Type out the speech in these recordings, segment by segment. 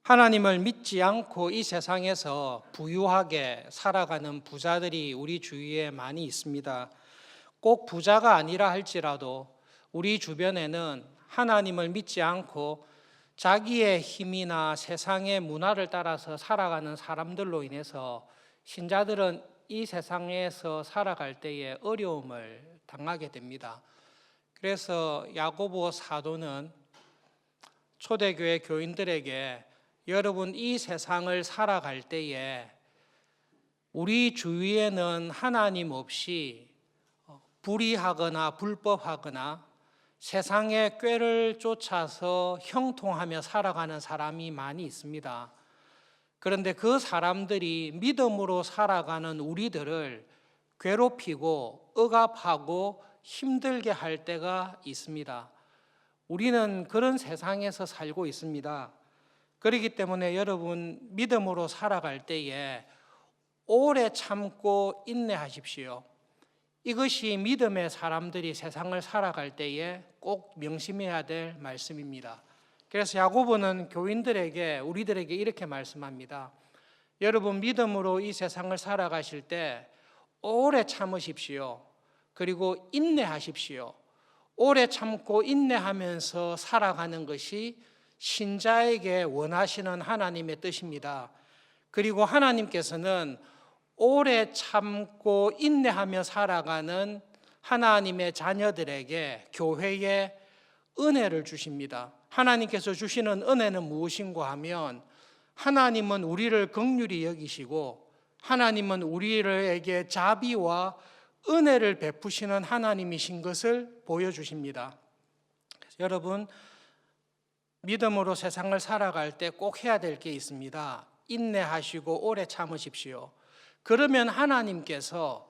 하나님을 믿지 않고 이 세상에서 부유하게 살아가는 부자들이 우리 주위에 많이 있습니다. 꼭 부자가 아니라 할지라도 우리 주변에는 하나님을 믿지 않고 자기의 힘이나 세상의 문화를 따라서 살아가는 사람들로 인해서 신자들은 이 세상에서 살아갈 때에 어려움을 당하게 됩니다. 그래서 야고보 사도는 초대교회 교인들에게 여러분 이 세상을 살아갈 때에 우리 주위에는 하나님 없이 불의하거나 불법하거나 세상의 꾀를 쫓아서 형통하며 살아가는 사람이 많이 있습니다. 그런데 그 사람들이 믿음으로 살아가는 우리들을 괴롭히고 억압하고 힘들게 할 때가 있습니다. 우리는 그런 세상에서 살고 있습니다. 그렇기 때문에 여러분 믿음으로 살아갈 때에 오래 참고 인내하십시오. 이것이 믿음의 사람들이 세상을 살아갈 때에 꼭 명심해야 될 말씀입니다. 그래서 야고보는 교인들에게 우리들에게 이렇게 말씀합니다. 여러분 믿음으로 이 세상을 살아가실 때 오래 참으십시오. 그리고 인내하십시오. 오래 참고 인내하면서 살아가는 것이 신자에게 원하시는 하나님의 뜻입니다. 그리고 하나님께서는 오래 참고 인내하며 살아가는 하나님의 자녀들에게 교회에 은혜를 주십니다. 하나님께서 주시는 은혜는 무엇인가 하면 하나님은 우리를 긍휼히 여기시고 하나님은 우리에게 자비와 은혜를 베푸시는 하나님이신 것을 보여주십니다. 여러분 믿음으로 세상을 살아갈 때 꼭 해야 될 게 있습니다. 인내하시고 오래 참으십시오. 그러면 하나님께서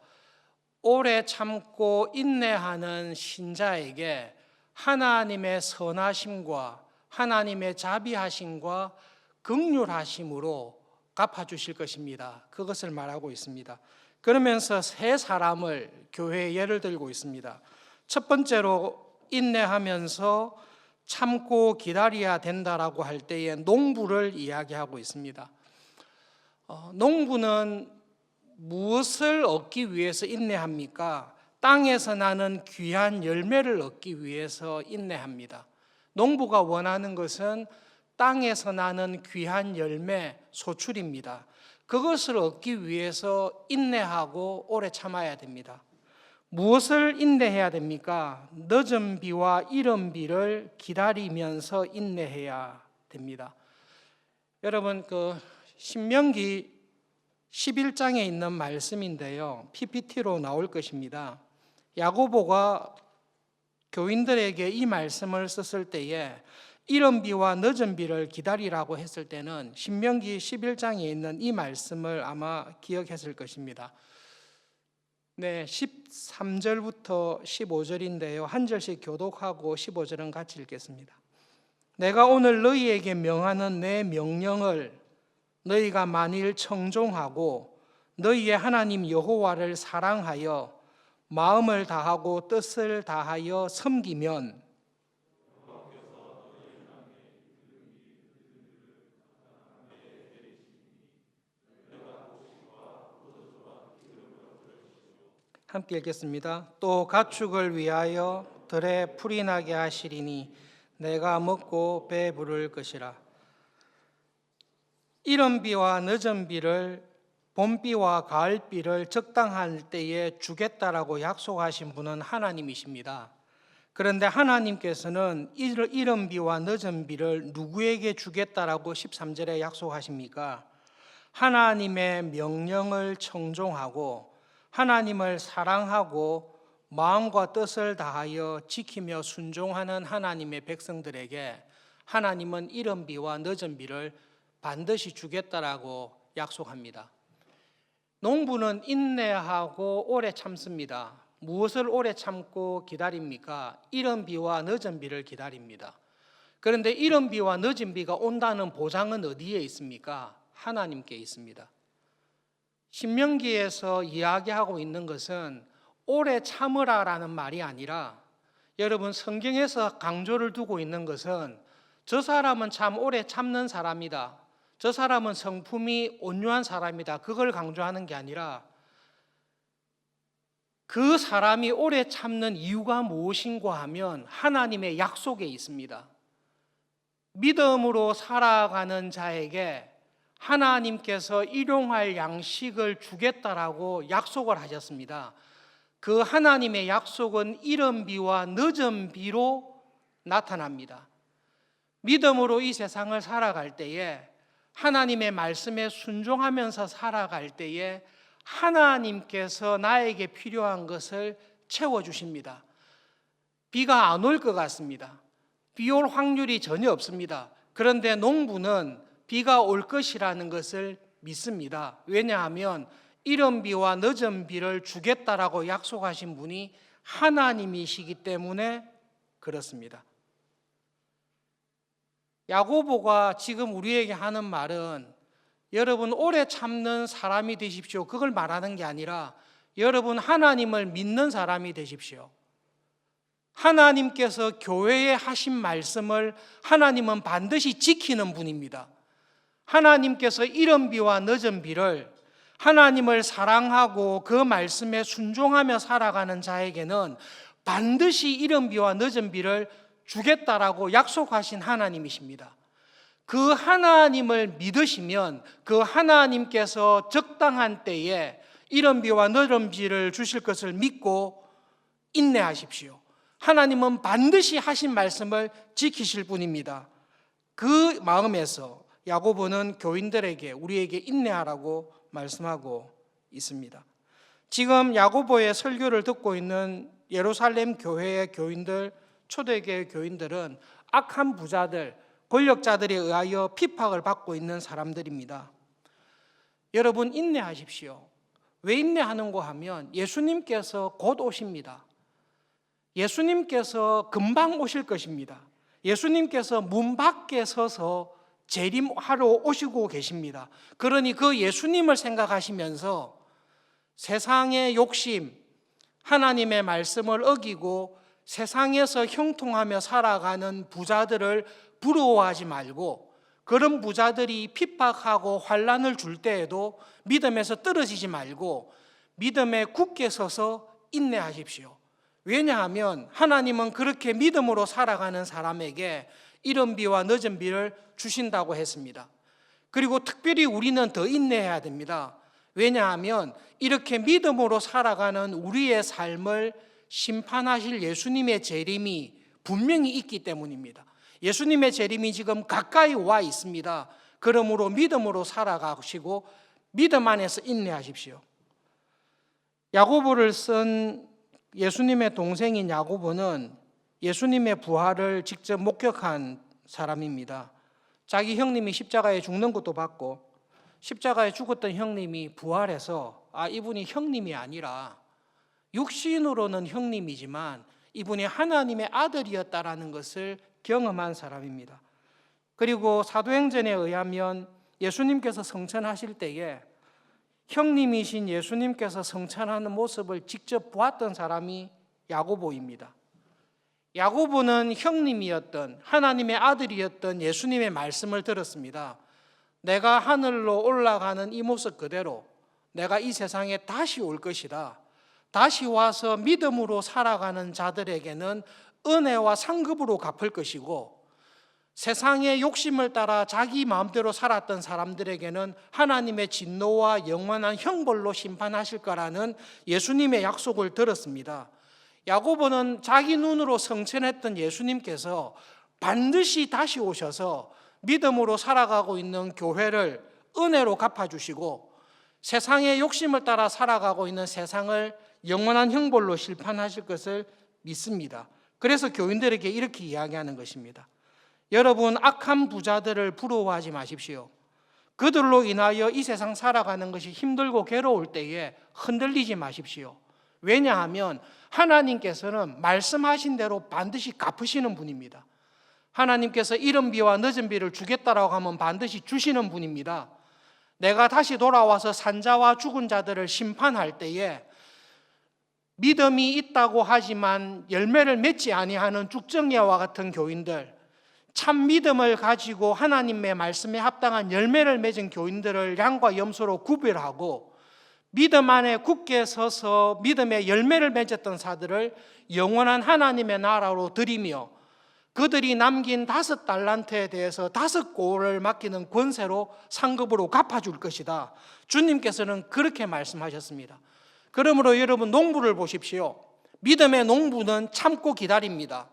오래 참고 인내하는 신자에게 하나님의 선하심과 하나님의 자비하심과 긍휼하심으로 갚아주실 것입니다. 그것을 말하고 있습니다. 그러면서 세 사람을 교회에 예를 들고 있습니다. 첫 번째로 인내하면서 참고 기다려야 된다라고 할 때에 농부를 이야기하고 있습니다. 농부는 무엇을 얻기 위해서 인내합니까? 땅에서 나는 귀한 열매를 얻기 위해서 인내합니다. 농부가 원하는 것은 땅에서 나는 귀한 열매, 소출입니다. 그것을 얻기 위해서 인내하고 오래 참아야 됩니다. 무엇을 인내해야 됩니까? 늦은 비와 이른 비를 기다리면서 인내해야 됩니다. 여러분 신명기 11장에 있는 말씀인데요. PPT로 나올 것입니다. 야고보가 교인들에게 이 말씀을 썼을 때에 이른 비와 늦은 비를 기다리라고 했을 때는 신명기 11장에 있는 이 말씀을 아마 기억했을 것입니다. 네, 13절부터 15절인데요. 한 절씩 교독하고 15절은 같이 읽겠습니다. 내가 오늘 너희에게 명하는 내 명령을 너희가 만일 청종하고 너희의 하나님 여호와를 사랑하여 마음을 다하고 뜻을 다하여 섬기면 함께 읽겠습니다. 또 가축을 위하여 들에 풀이 나게 하시리니 내가 먹고 배부를 것이라. 이른 비와 늦은 비를 봄비와 가을비를 적당할 때에 주겠다라고 약속하신 분은 하나님이십니다. 그런데 하나님께서는 이른 비와 늦은 비를 누구에게 주겠다라고 13절에 약속하십니까? 하나님의 명령을 청종하고 하나님을 사랑하고 마음과 뜻을 다하여 지키며 순종하는 하나님의 백성들에게 하나님은 이른 비와 늦은 비를 반드시 주겠다라고 약속합니다. 농부는 인내하고 오래 참습니다. 무엇을 오래 참고 기다립니까? 이른 비와 늦은 비를 기다립니다. 그런데 이른 비와 늦은 비가 온다는 보장은 어디에 있습니까? 하나님께 있습니다. 신명기에서 이야기하고 있는 것은 오래 참으라라는 말이 아니라 여러분 성경에서 강조를 두고 있는 것은 저 사람은 참 오래 참는 사람이다. 저 사람은 성품이 온유한 사람이다, 그걸 강조하는 게 아니라 그 사람이 오래 참는 이유가 무엇인가 하면 하나님의 약속에 있습니다. 믿음으로 살아가는 자에게 하나님께서 일용할 양식을 주겠다라고 약속을 하셨습니다. 그 하나님의 약속은 이른 비와 늦은 비로 나타납니다. 믿음으로 이 세상을 살아갈 때에, 하나님의 말씀에 순종하면서 살아갈 때에 하나님께서 나에게 필요한 것을 채워주십니다. 비가 안 올 것 같습니다. 비 올 확률이 전혀 없습니다. 그런데 농부는 비가 올 것이라는 것을 믿습니다. 왜냐하면 이른 비와 늦은 비를 주겠다라고 약속하신 분이 하나님이시기 때문에 그렇습니다. 야고보가 지금 우리에게 하는 말은 여러분 오래 참는 사람이 되십시오, 그걸 말하는 게 아니라 여러분 하나님을 믿는 사람이 되십시오. 하나님께서 교회에 하신 말씀을 하나님은 반드시 지키는 분입니다. 하나님께서 이른 비와 늦은 비를, 하나님을 사랑하고 그 말씀에 순종하며 살아가는 자에게는 반드시 이른 비와 늦은 비를 주겠다라고 약속하신 하나님이십니다. 그 하나님을 믿으시면 그 하나님께서 적당한 때에 이른 비와 늦은 비를 주실 것을 믿고 인내하십시오. 하나님은 반드시 하신 말씀을 지키실 분입니다. 그 마음에서 야고보는 교인들에게, 우리에게 인내하라고 말씀하고 있습니다. 지금 야고보의 설교를 듣고 있는 예루살렘 교회의 교인들, 초대교회 교인들은 악한 부자들, 권력자들에 의하여 핍박을 받고 있는 사람들입니다. 여러분 인내하십시오. 왜 인내하는고 하면 예수님께서 곧 오십니다. 예수님께서 금방 오실 것입니다. 예수님께서 문 밖에 서서 재림하러 오시고 계십니다. 그러니 그 예수님을 생각하시면서 세상의 욕심, 하나님의 말씀을 어기고 세상에서 형통하며 살아가는 부자들을 부러워하지 말고, 그런 부자들이 핍박하고 환난을 줄 때에도 믿음에서 떨어지지 말고 믿음에 굳게 서서 인내하십시오. 왜냐하면 하나님은 그렇게 믿음으로 살아가는 사람에게 이른 비와 늦은 비를 주신다고 했습니다. 그리고 특별히 우리는 더 인내해야 됩니다. 왜냐하면 이렇게 믿음으로 살아가는 우리의 삶을 심판하실 예수님의 재림이 분명히 있기 때문입니다. 예수님의 재림이 지금 가까이 와 있습니다. 그러므로 믿음으로 살아가시고 믿음 안에서 인내하십시오. 야고보를 쓴 예수님의 동생인 야고보는 예수님의 부활을 직접 목격한 사람입니다. 자기 형님이 십자가에 죽는 것도 봤고, 십자가에 죽었던 형님이 부활해서 이분이 형님이 아니라 육신으로는 형님이지만 이분이 하나님의 아들이었다라는 것을 경험한 사람입니다. 그리고 사도행전에 의하면 예수님께서 성천하실 때에 형님이신 예수님께서 성천하는 모습을 직접 보았던 사람이 야고보입니다. 야고보는 형님이었던, 하나님의 아들이었던 예수님의 말씀을 들었습니다. 내가 하늘로 올라가는 이 모습 그대로 내가 이 세상에 다시 올 것이다. 다시 와서 믿음으로 살아가는 자들에게는 은혜와 상급으로 갚을 것이고, 세상의 욕심을 따라 자기 마음대로 살았던 사람들에게는 하나님의 진노와 영원한 형벌로 심판하실 거라는 예수님의 약속을 들었습니다. 야고보는 자기 눈으로 성천했던 예수님께서 반드시 다시 오셔서 믿음으로 살아가고 있는 교회를 은혜로 갚아주시고, 세상의 욕심을 따라 살아가고 있는 세상을 영원한 형벌로 심판하실 것을 믿습니다. 그래서 교인들에게 이렇게 이야기하는 것입니다. 여러분 악한 부자들을 부러워하지 마십시오. 그들로 인하여 이 세상 살아가는 것이 힘들고 괴로울 때에 흔들리지 마십시오. 왜냐하면 하나님께서는 말씀하신 대로 반드시 갚으시는 분입니다. 하나님께서 이른 비와 늦은 비를 주겠다라고 하면 반드시 주시는 분입니다. 내가 다시 돌아와서 산자와 죽은 자들을 심판할 때에 믿음이 있다고 하지만 열매를 맺지 아니하는 죽정이와 같은 교인들, 참 믿음을 가지고 하나님의 말씀에 합당한 열매를 맺은 교인들을 양과 염소로 구별하고 믿음 안에 굳게 서서 믿음의 열매를 맺었던 자들을 영원한 하나님의 나라로 들이며 그들이 남긴 5달란트에 대해서 5고를 맡기는 권세로 상급으로 갚아줄 것이다. 주님께서는 그렇게 말씀하셨습니다. 그러므로 여러분 농부를 보십시오. 믿음의 농부는 참고 기다립니다.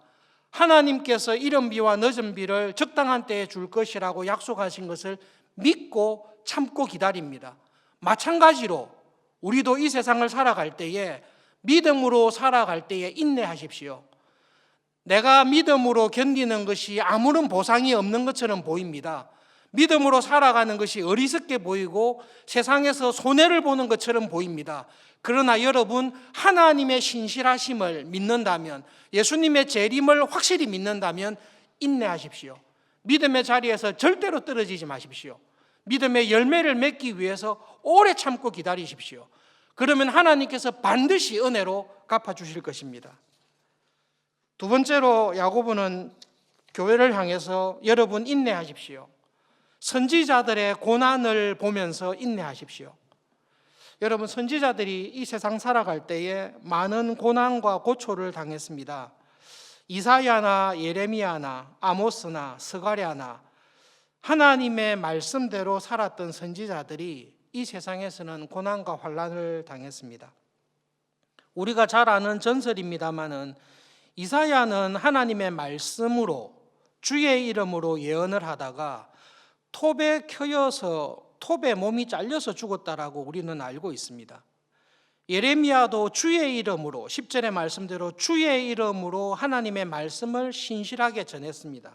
하나님께서 이른 비와 늦은 비를 적당한 때에 줄 것이라고 약속하신 것을 믿고 참고 기다립니다. 마찬가지로 우리도 이 세상을 살아갈 때에 믿음으로 살아갈 때에 인내하십시오. 내가 믿음으로 견디는 것이 아무런 보상이 없는 것처럼 보입니다. 믿음으로 살아가는 것이 어리석게 보이고 세상에서 손해를 보는 것처럼 보입니다. 그러나 여러분, 하나님의 신실하심을 믿는다면, 예수님의 재림을 확실히 믿는다면 인내하십시오. 믿음의 자리에서 절대로 떨어지지 마십시오. 믿음의 열매를 맺기 위해서 오래 참고 기다리십시오. 그러면 하나님께서 반드시 은혜로 갚아주실 것입니다. 두 번째로 야고보는 교회를 향해서 여러분 인내하십시오. 선지자들의 고난을 보면서 인내하십시오. 여러분, 선지자들이 이 세상 살아갈 때에 많은 고난과 고초를 당했습니다. 이사야나 예레미야나 아모스나 스가랴나 하나님의 말씀대로 살았던 선지자들이 이 세상에서는 고난과 환난을 당했습니다. 우리가 잘 아는 전설입니다마는 이사야는 하나님의 말씀으로 주의 이름으로 예언을 하다가 톱에 켜여서 톱에 몸이 잘려서 죽었다라고 우리는 알고 있습니다. 예레미야도 주의 이름으로 10절의 말씀대로 주의 이름으로 하나님의 말씀을 신실하게 전했습니다.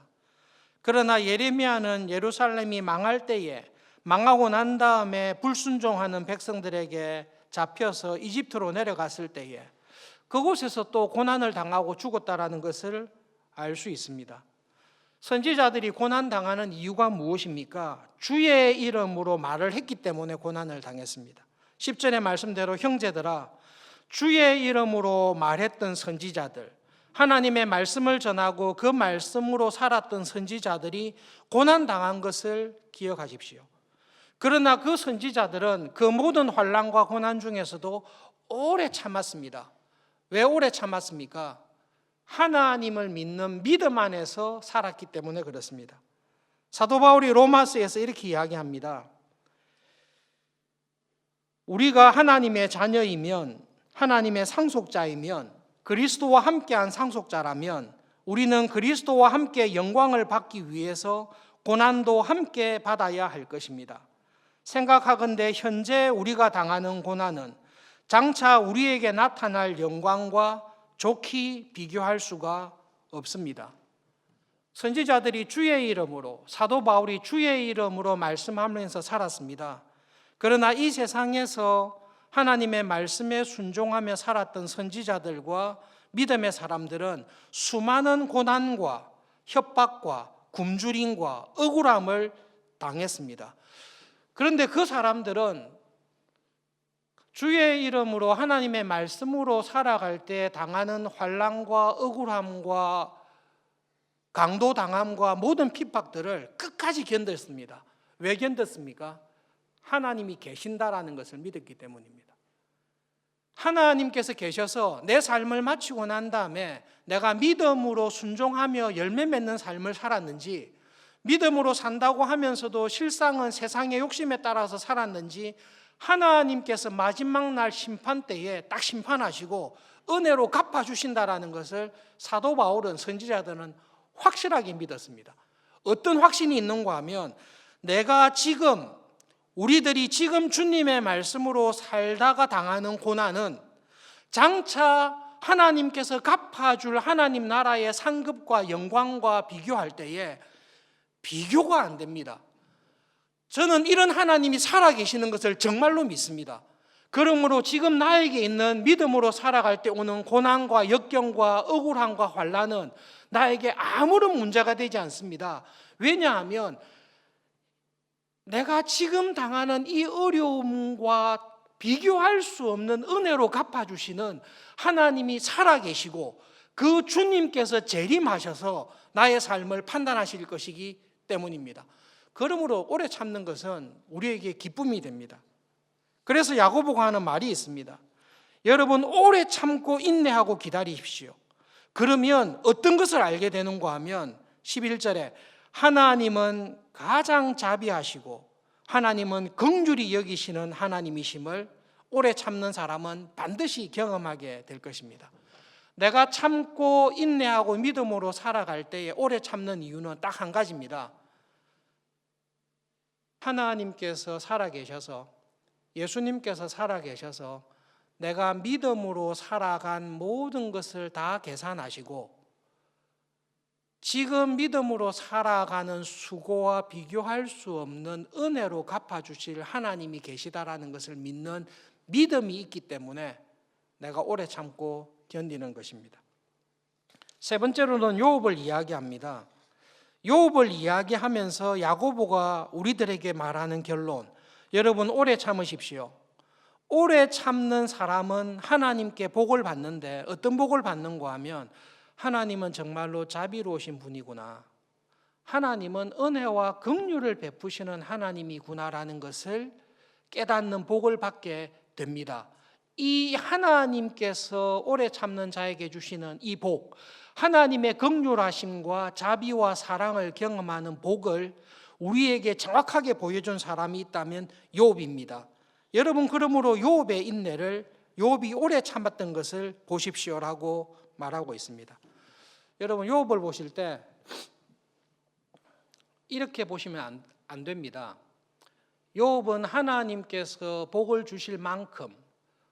그러나 예레미야는 예루살렘이 망할 때에 망하고 난 다음에 불순종하는 백성들에게 잡혀서 이집트로 내려갔을 때에 그곳에서 또 고난을 당하고 죽었다라는 것을 알 수 있습니다. 선지자들이 고난당하는 이유가 무엇입니까? 주의 이름으로 말을 했기 때문에 고난을 당했습니다. 10절의 말씀대로 형제들아, 주의 이름으로 말했던 선지자들, 하나님의 말씀을 전하고 그 말씀으로 살았던 선지자들이 고난당한 것을 기억하십시오. 그러나 그 선지자들은 그 모든 환난과 고난 중에서도 오래 참았습니다. 왜 오래 참았습니까? 하나님을 믿는 믿음 안에서 살았기 때문에 그렇습니다. 사도 바울이 로마서에서 이렇게 이야기합니다. 우리가 하나님의 자녀이면, 하나님의 상속자이면, 그리스도와 함께한 상속자라면 우리는 그리스도와 함께 영광을 받기 위해서 고난도 함께 받아야 할 것입니다. 생각하건대 현재 우리가 당하는 고난은 장차 우리에게 나타날 영광과 좋게 비교할 수가 없습니다. 선지자들이 주의 이름으로, 사도 바울이 주의 이름으로 말씀하면서 살았습니다. 그러나 이 세상에서 하나님의 말씀에 순종하며 살았던 선지자들과 믿음의 사람들은 수많은 고난과 협박과 굶주림과 억울함을 당했습니다. 그런데 그 사람들은 주의 이름으로 하나님의 말씀으로 살아갈 때 당하는 환난과 억울함과 강도당함과 모든 핍박들을 끝까지 견뎠습니다. 왜 견뎠습니까? 하나님이 계신다라는 것을 믿었기 때문입니다. 하나님께서 계셔서 내 삶을 마치고 난 다음에 내가 믿음으로 순종하며 열매 맺는 삶을 살았는지, 믿음으로 산다고 하면서도 실상은 세상의 욕심에 따라서 살았는지 하나님께서 마지막 날 심판 때에 딱 심판하시고 은혜로 갚아주신다라는 것을 사도 바울은, 선지자들은 확실하게 믿었습니다. 어떤 확신이 있는가 하면 내가 지금, 우리들이 지금 주님의 말씀으로 살다가 당하는 고난은 장차 하나님께서 갚아줄 하나님 나라의 상급과 영광과 비교할 때에 비교가 안 됩니다. 저는 이런 하나님이 살아계시는 것을 정말로 믿습니다. 그러므로 지금 나에게 있는 믿음으로 살아갈 때 오는 고난과 역경과 억울함과 환난은 나에게 아무런 문제가 되지 않습니다. 왜냐하면 내가 지금 당하는 이 어려움과 비교할 수 없는 은혜로 갚아주시는 하나님이 살아계시고 그 주님께서 재림하셔서 나의 삶을 판단하실 것이기 때문입니다. 그러므로 오래 참는 것은 우리에게 기쁨이 됩니다. 그래서 야고보가 하는 말이 있습니다. 여러분, 오래 참고 인내하고 기다리십시오. 그러면 어떤 것을 알게 되는가 하면 11절에 하나님은 가장 자비하시고 하나님은 긍휼히 여기시는 하나님이심을 오래 참는 사람은 반드시 경험하게 될 것입니다. 내가 참고 인내하고 믿음으로 살아갈 때에 오래 참는 이유는 딱 한 가지입니다. 하나님께서 살아계셔서, 예수님께서 살아계셔서 내가 믿음으로 살아간 모든 것을 다 계산하시고 지금 믿음으로 살아가는 수고와 비교할 수 없는 은혜로 갚아주실 하나님이 계시다라는 것을 믿는 믿음이 있기 때문에 내가 오래 참고 견디는 것입니다. 세 번째로는 욥을 이야기합니다. 욥을 이야기하면서 야고보가 우리들에게 말하는 결론, 여러분 오래 참으십시오. 오래 참는 사람은 하나님께 복을 받는데 어떤 복을 받는가 하면 하나님은 정말로 자비로우신 분이구나, 하나님은 은혜와 긍휼을 베푸시는 하나님이구나라는 것을 깨닫는 복을 받게 됩니다. 이 하나님께서 오래 참는 자에게 주시는 이 복, 하나님의 긍휼하심과 자비와 사랑을 경험하는 복을 우리에게 정확하게 보여준 사람이 있다면 욥입니다. 여러분, 그러므로 욥의 인내를, 욥이 오래 참았던 것을 보십시오라고 말하고 있습니다. 여러분, 욥을 보실 때 이렇게 보시면 안 됩니다. 욥은 하나님께서 복을 주실 만큼,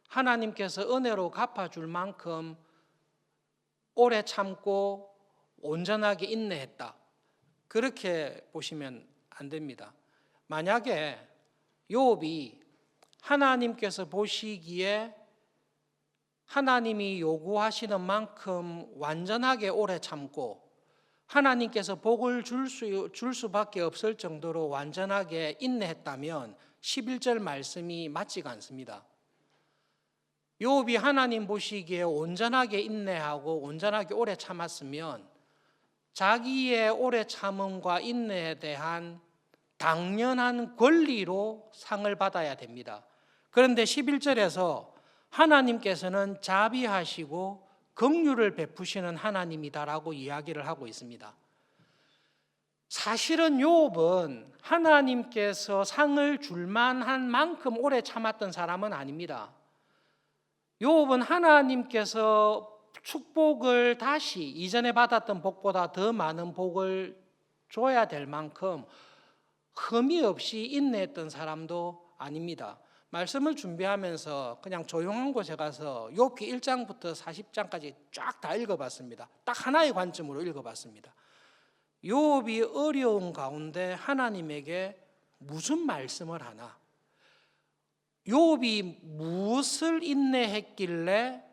하나님께서 은혜로 갚아줄 만큼 오래 참고 온전하게 인내했다, 그렇게 보시면 안 됩니다. 만약에 욥이 하나님께서 보시기에 하나님이 요구하시는 만큼 완전하게 오래 참고 하나님께서 복을 줄 수밖에 없을 정도로 완전하게 인내했다면 11절 말씀이 맞지가 않습니다. 욥이 하나님 보시기에 온전하게 인내하고 온전하게 오래 참았으면 자기의 오래 참음과 인내에 대한 당연한 권리로 상을 받아야 됩니다. 그런데 11절에서 하나님께서는 자비하시고 긍휼을 베푸시는 하나님이다라고 이야기를 하고 있습니다. 사실은 욥은 하나님께서 상을 줄 만한 만큼 오래 참았던 사람은 아닙니다. 욥은 하나님께서 축복을 다시 이전에 받았던 복보다 더 많은 복을 줘야 될 만큼 흠이 없이 인내했던 사람도 아닙니다. 말씀을 준비하면서 그냥 조용한 곳에 가서 욥기 1장부터 40장까지 쫙 다 읽어봤습니다. 딱 하나의 관점으로 읽어봤습니다. 욥이 어려운 가운데 하나님에게 무슨 말씀을 하나, 욥이 무엇을 인내했길래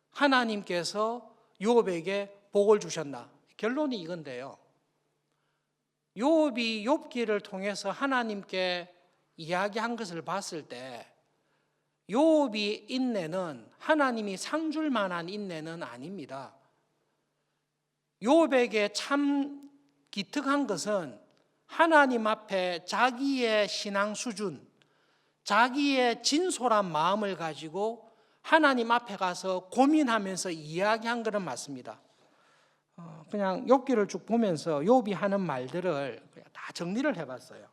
하나님께서 욥에게 복을 주셨나? 결론이 이건데요. 욥이 욥기를 통해서 하나님께 이야기한 것을 봤을 때 욥이 인내는 하나님이 상 줄 만한 인내는 아닙니다. 욥에게 참 기특한 것은 하나님 앞에 자기의 신앙 수준, 자기의 진솔한 마음을 가지고 하나님 앞에 가서 고민하면서 이야기한 것은 맞습니다. 그냥 욥기를 쭉 보면서 욥이 하는 말들을 그냥 다 정리를 해봤어요.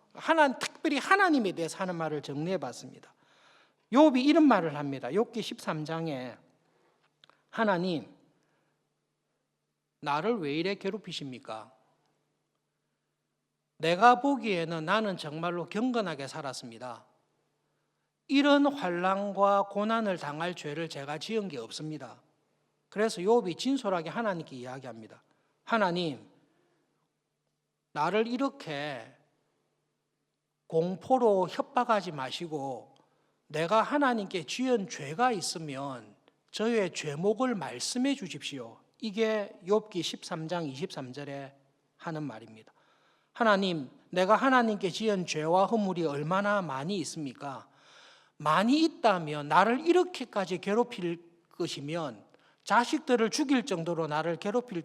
특별히 하나님에 대해서 하는 말을 정리해봤습니다. 욥이 이런 말을 합니다. 욥기 13장에 하나님, 나를 왜 이래 괴롭히십니까? 내가 보기에는 나는 정말로 경건하게 살았습니다. 이런 환난과 고난을 당할 죄를 제가 지은 게 없습니다. 그래서 욥이 진솔하게 하나님께 이야기합니다. 하나님, 나를 이렇게 공포로 협박하지 마시고 내가 하나님께 지은 죄가 있으면 저의 죄목을 말씀해 주십시오. 이게 욥기 13장 23절에 하는 말입니다. 하나님, 내가 하나님께 지은 죄와 허물이 얼마나 많이 있습니까? 많이 있다면 나를 이렇게까지 괴롭힐 것이면 자식들을 죽일 정도로 나를 괴롭힐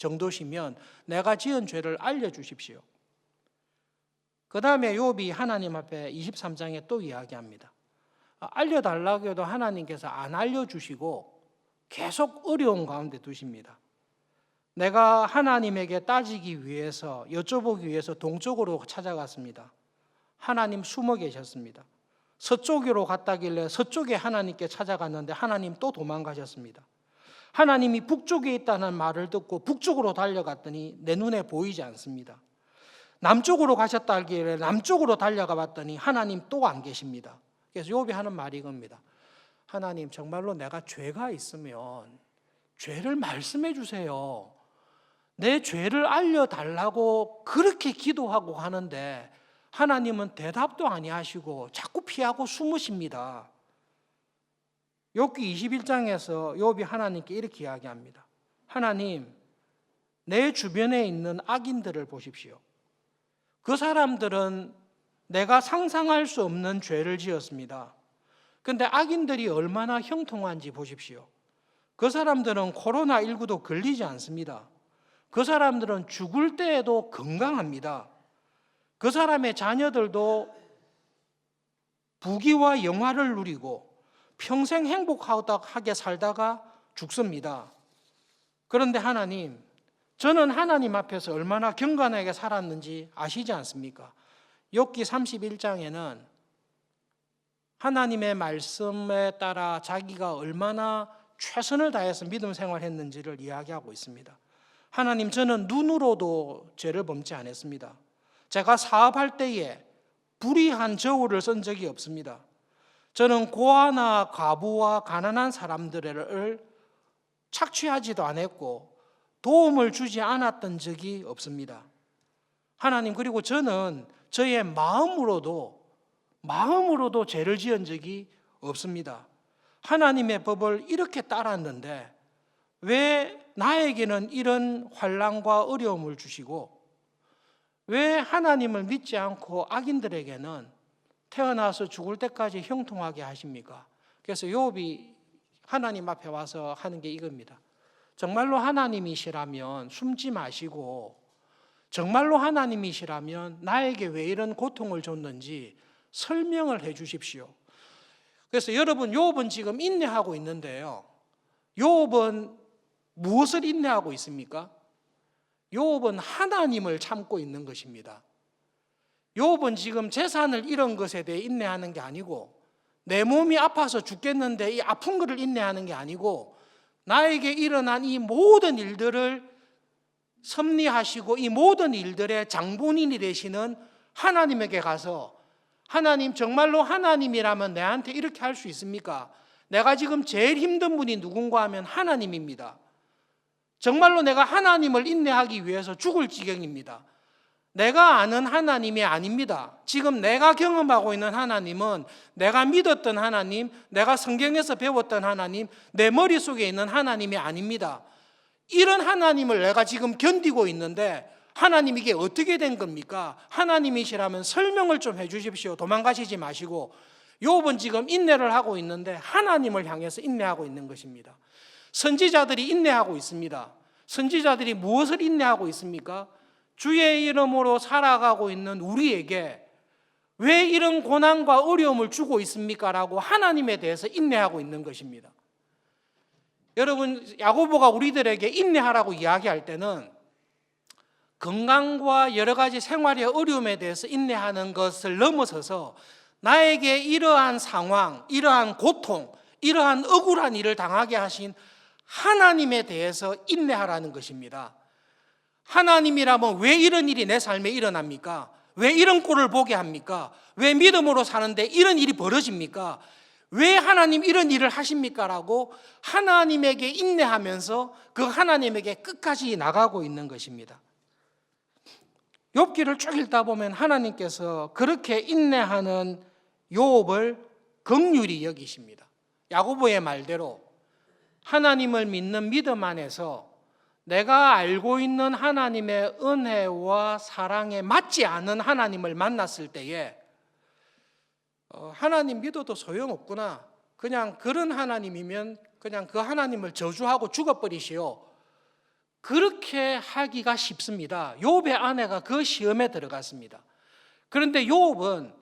정도시면 내가 지은 죄를 알려주십시오. 그 다음에 욥이 하나님 앞에 23장에 또 이야기합니다. 알려달라고 해도 하나님께서 안 알려주시고 계속 어려운 가운데 두십니다. 내가 하나님에게 따지기 위해서, 여쭤보기 위해서 동쪽으로 찾아갔습니다. 하나님 숨어 계셨습니다. 서쪽으로 갔다길래 서쪽에 하나님께 찾아갔는데 하나님 또 도망가셨습니다. 하나님이 북쪽에 있다는 말을 듣고 북쪽으로 달려갔더니 내 눈에 보이지 않습니다. 남쪽으로 가셨다길래 남쪽으로 달려가 봤더니 하나님 또 안 계십니다. 그래서 욥이 하는 말이 이겁니다. 하나님, 정말로 내가 죄가 있으면 죄를 말씀해 주세요. 내 죄를 알려달라고 그렇게 기도하고 하는데 하나님은 대답도 아니하시고 자꾸 피하고 숨으십니다. 욥기 21장에서 욥이 하나님께 이렇게 이야기합니다. 하나님, 내 주변에 있는 악인들을 보십시오. 그 사람들은 내가 상상할 수 없는 죄를 지었습니다. 그런데 악인들이 얼마나 형통한지 보십시오. 그 사람들은 코로나19도 걸리지 않습니다. 그 사람들은 죽을 때에도 건강합니다. 그 사람의 자녀들도 부귀와 영화를 누리고 평생 행복하게 살다가 죽습니다. 그런데 하나님, 저는 하나님 앞에서 얼마나 경건하게 살았는지 아시지 않습니까? 욥기 31장에는 하나님의 말씀에 따라 자기가 얼마나 최선을 다해서 믿음 생활했는지를 이야기하고 있습니다. 하나님, 저는 눈으로도 죄를 범치 않았습니다. 제가 사업할 때에 불의한 저울을 쓴 적이 없습니다. 저는 고아나 과부와 가난한 사람들을 착취하지도 않았고 도움을 주지 않았던 적이 없습니다. 하나님, 그리고 저는 저의 마음으로도 죄를 지은 적이 없습니다. 하나님의 법을 이렇게 따랐는데 왜 나에게는 이런 환난과 어려움을 주시고 왜 하나님을 믿지 않고 악인들에게는 태어나서 죽을 때까지 형통하게 하십니까? 그래서 욥이 하나님 앞에 와서 하는 게 이겁니다. 정말로 하나님이시라면 숨지 마시고 정말로 하나님이시라면 나에게 왜 이런 고통을 줬는지 설명을 해 주십시오. 그래서 여러분, 욥은 지금 인내하고 있는데요. 욥은 무엇을 인내하고 있습니까? 욥은 하나님을 참고 있는 것입니다. 욥은 지금 재산을 잃은 것에 대해 인내하는 게 아니고 내 몸이 아파서 죽겠는데 이 아픈 것을 인내하는 게 아니고 나에게 일어난 이 모든 일들을 섭리하시고 이 모든 일들의 장본인이 되시는 하나님에게 가서 하나님, 정말로 하나님이라면 내한테 이렇게 할 수 있습니까? 내가 지금 제일 힘든 분이 누군가 하면 하나님입니다. 정말로 내가 하나님을 인내하기 위해서 죽을 지경입니다. 내가 아는 하나님이 아닙니다. 지금 내가 경험하고 있는 하나님은 내가 믿었던 하나님, 내가 성경에서 배웠던 하나님, 내 머릿속에 있는 하나님이 아닙니다. 이런 하나님을 내가 지금 견디고 있는데 하나님, 이게 어떻게 된 겁니까? 하나님이시라면 설명을 좀 해 주십시오. 도망가시지 마시고. 욥은 지금 인내를 하고 있는데 하나님을 향해서 인내하고 있는 것입니다. 선지자들이 인내하고 있습니다. 선지자들이 무엇을 인내하고 있습니까? 주의 이름으로 살아가고 있는 우리에게 왜 이런 고난과 어려움을 주고 있습니까? 라고 하나님에 대해서 인내하고 있는 것입니다. 여러분, 야고보가 우리들에게 인내하라고 이야기할 때는 건강과 여러 가지 생활의 어려움에 대해서 인내하는 것을 넘어서서 나에게 이러한 상황, 이러한 고통, 이러한 억울한 일을 당하게 하신 하나님에 대해서 인내하라는 것입니다. 하나님이라면 왜 이런 일이 내 삶에 일어납니까? 왜 이런 꼴을 보게 합니까? 왜 믿음으로 사는데 이런 일이 벌어집니까? 왜 하나님 이런 일을 하십니까? 라고 하나님에게 인내하면서 그 하나님에게 끝까지 나가고 있는 것입니다. 욥기를 쭉 읽다 보면 하나님께서 그렇게 인내하는 욥을 긍휼히 여기십니다. 야고보의 말대로 하나님을 믿는 믿음 안에서 내가 알고 있는 하나님의 은혜와 사랑에 맞지 않은 하나님을 만났을 때에 하나님 믿어도 소용없구나, 그냥 그런 하나님이면 그냥 그 하나님을 저주하고 죽어버리시오, 그렇게 하기가 쉽습니다. 욥의 아내가 그 시험에 들어갔습니다. 그런데 욥은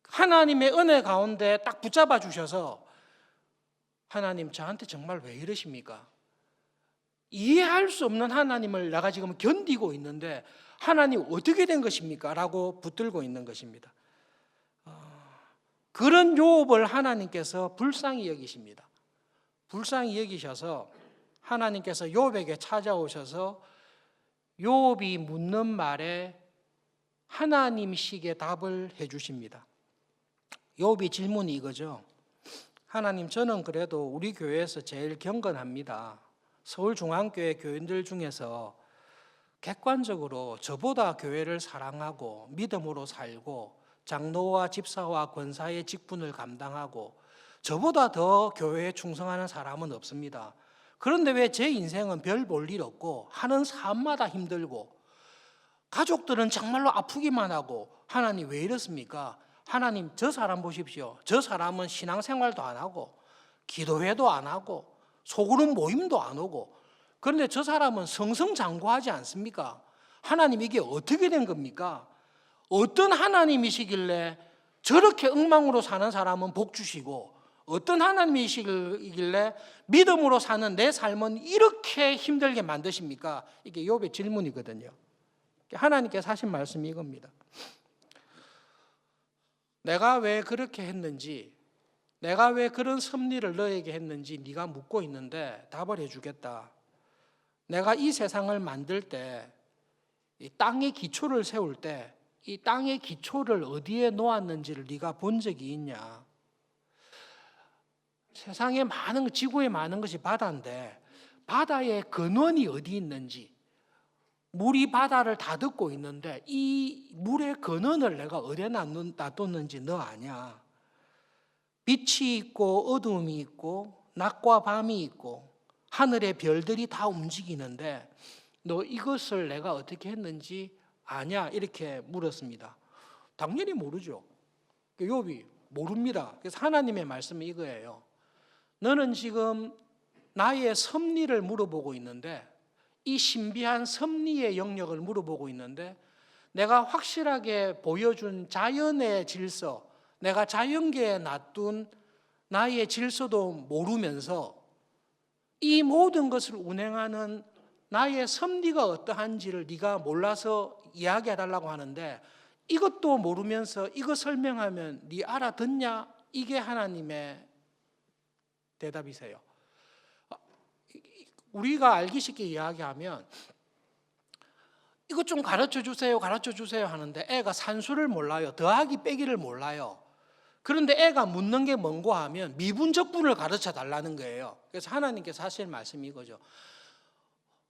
하나님의 은혜 가운데 딱 붙잡아 주셔서 하나님 저한테 정말 왜 이러십니까? 이해할 수 없는 하나님을 내가 지금 견디고 있는데 하나님 어떻게 된 것입니까? 라고 붙들고 있는 것입니다. 그런 욥을 하나님께서 불쌍히 여기십니다. 불쌍히 여기셔서 하나님께서 욥에게 찾아오셔서 욥이 묻는 말에 하나님식의 답을 해 주십니다. 욥이 질문이 이거죠. 하나님, 저는 그래도 우리 교회에서 제일 경건합니다. 서울중앙교회 교인들 중에서 객관적으로 저보다 교회를 사랑하고 믿음으로 살고 장로와 집사와 권사의 직분을 감당하고 저보다 더 교회에 충성하는 사람은 없습니다. 그런데 왜 제 인생은 별 볼 일 없고 하는 삶마다 힘들고 가족들은 정말로 아프기만 하고 하나님 왜 이렇습니까? 하나님, 저 사람 보십시오. 저 사람은 신앙생활도 안 하고 기도회도 안 하고 소그룹 모임도 안 오고 그런데 저 사람은 성성장구하지 않습니까? 하나님, 이게 어떻게 된 겁니까? 어떤 하나님이시길래 저렇게 엉망으로 사는 사람은 복 주시고 어떤 하나님이시길래 믿음으로 사는 내 삶은 이렇게 힘들게 만드십니까? 이게 욥의 질문이거든요. 하나님께서 하신 말씀이 이겁니다. 내가 왜 그렇게 했는지, 내가 왜 그런 섭리를 너에게 했는지 네가 묻고 있는데 답을 해주겠다. 내가 이 세상을 만들 때, 이 땅의 기초를 세울 때 이 땅의 기초를 어디에 놓았는지를 네가 본 적이 있냐? 세상에 많은, 지구에 많은 것이 바다인데 바다의 근원이 어디 있는지, 물이 바다를 다듬고 있는데 이 물의 근원을 내가 어디에 놔뒀는지 너 아냐? 빛이 있고 어둠이 있고 낮과 밤이 있고 하늘의 별들이 다 움직이는데 너 이것을 내가 어떻게 했는지 아냐? 이렇게 물었습니다. 당연히 모르죠. 욥이 모릅니다. 그래서 하나님의 말씀이 이거예요. 너는 지금 나의 섭리를 물어보고 있는데 이 신비한 섭리의 영역을 물어보고 있는데 내가 확실하게 보여준 자연의 질서, 내가 자연계에 놔둔 나의 질서도 모르면서 이 모든 것을 운행하는 나의 섭리가 어떠한지를 네가 몰라서 이야기해달라고 하는데 이것도 모르면서 이거 설명하면 네 알아듣냐? 이게 하나님의 대답이세요. 우리가 알기 쉽게 이야기하면 이것 좀 가르쳐 주세요, 가르쳐 주세요 하는데 애가 산수를 몰라요. 더하기 빼기를 몰라요. 그런데 애가 묻는 게 뭔고 하면 미분적분을 가르쳐 달라는 거예요. 그래서 하나님께서 하실 말씀이 이거죠.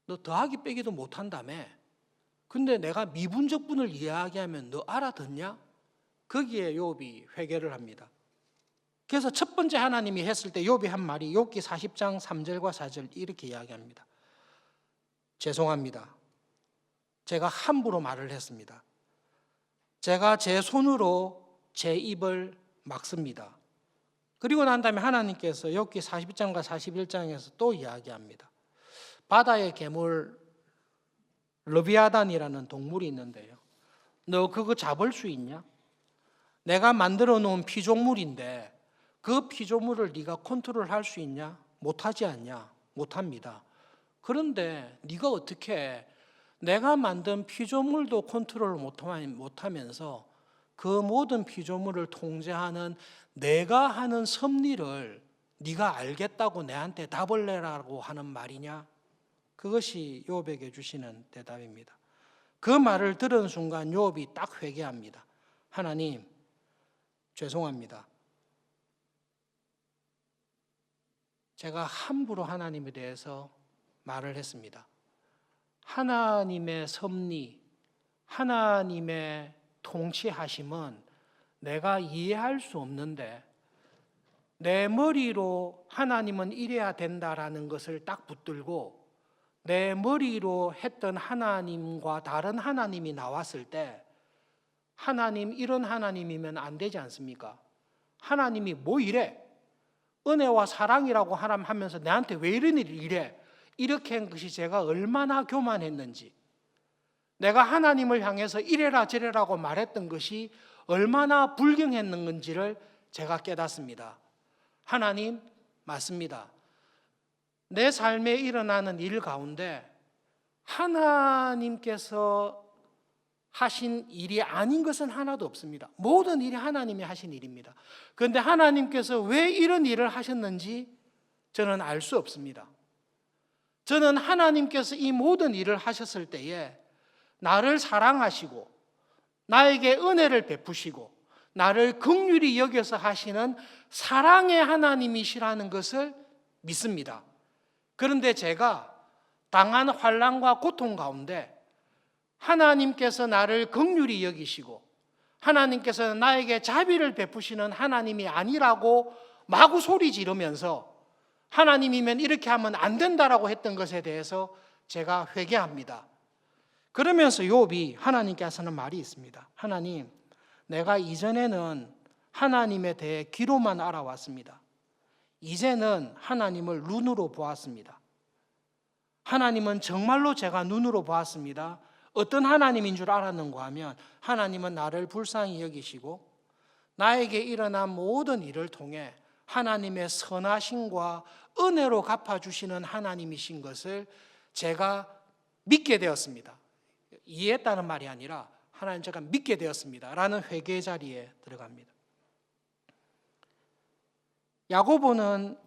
너 더하기 빼기도 못한다며. 근데 내가 미분적분을 이야기하면 너 알아듣냐? 거기에 욥이 회개를 합니다. 그래서 첫 번째 하나님이 했을 때 욥이 한 말이 욥기 40장 3절과 4절 이렇게 이야기합니다. 죄송합니다. 제가 함부로 말을 했습니다. 제가 제 손으로 제 입을 막습니다. 그리고 난 다음에 하나님께서 욥기 40장과 41장에서 또 이야기합니다. 바다의 괴물 레비아단이라는 동물이 있는데요. 너 그거 잡을 수 있냐? 내가 만들어 놓은 피조물인데 그 피조물을 네가 컨트롤할 수 있냐? 못하지 않냐? 못합니다. 그런데 네가 어떻게 내가 만든 피조물도 컨트롤 못하면서 그 모든 피조물을 통제하는 내가 하는 섭리를 네가 알겠다고 내한테 답을 내라고 하는 말이냐? 그것이 욥에게 주시는 대답입니다. 그 말을 들은 순간 욥이 딱 회개합니다. 하나님, 죄송합니다. 제가 함부로 하나님에 대해서 말을 했습니다. 하나님의 섭리, 하나님의 통치하심은 내가 이해할 수 없는데 내 머리로 하나님은 이래야 된다라는 것을 딱 붙들고 내 머리로 했던 하나님과 다른 하나님이 나왔을 때 하나님 이런 하나님이면 안 되지 않습니까? 하나님이 뭐 이래? 은혜와 사랑이라고 하면서 내한테 왜 이런 일을 이래? 이렇게 한 것이 제가 얼마나 교만했는지, 내가 하나님을 향해서 이래라 저래라고 말했던 것이 얼마나 불경했는지를 제가 깨닫습니다. 하나님, 맞습니다. 내 삶에 일어나는 일 가운데 하나님께서 하신 일이 아닌 것은 하나도 없습니다. 모든 일이 하나님이 하신 일입니다. 그런데 하나님께서 왜 이런 일을 하셨는지 저는 알 수 없습니다. 저는 하나님께서 이 모든 일을 하셨을 때에 나를 사랑하시고 나에게 은혜를 베푸시고 나를 긍휼히 여겨서 하시는 사랑의 하나님이시라는 것을 믿습니다. 그런데 제가 당한 환난과 고통 가운데 하나님께서 나를 긍휼히 여기시고 하나님께서는 나에게 자비를 베푸시는 하나님이 아니라고 마구 소리 지르면서 하나님이면 이렇게 하면 안 된다라고 했던 것에 대해서 제가 회개합니다. 그러면서 욥이 하나님께 하는 말이 있습니다. 하나님, 내가 이전에는 하나님에 대해 귀로만 알아왔습니다. 이제는 하나님을 눈으로 보았습니다. 하나님은 정말로 제가 눈으로 보았습니다. 어떤 하나님인 줄 알았는가 하면 하나님은 나를 불쌍히 여기시고 나에게 일어난 모든 일을 통해 하나님의 선하심과 은혜로 갚아주시는 하나님이신 것을 제가 믿게 되었습니다. 이해했다는 말이 아니라 하나님, 제가 믿게 되었습니다 라는 회개 자리에 들어갑니다. 야고보는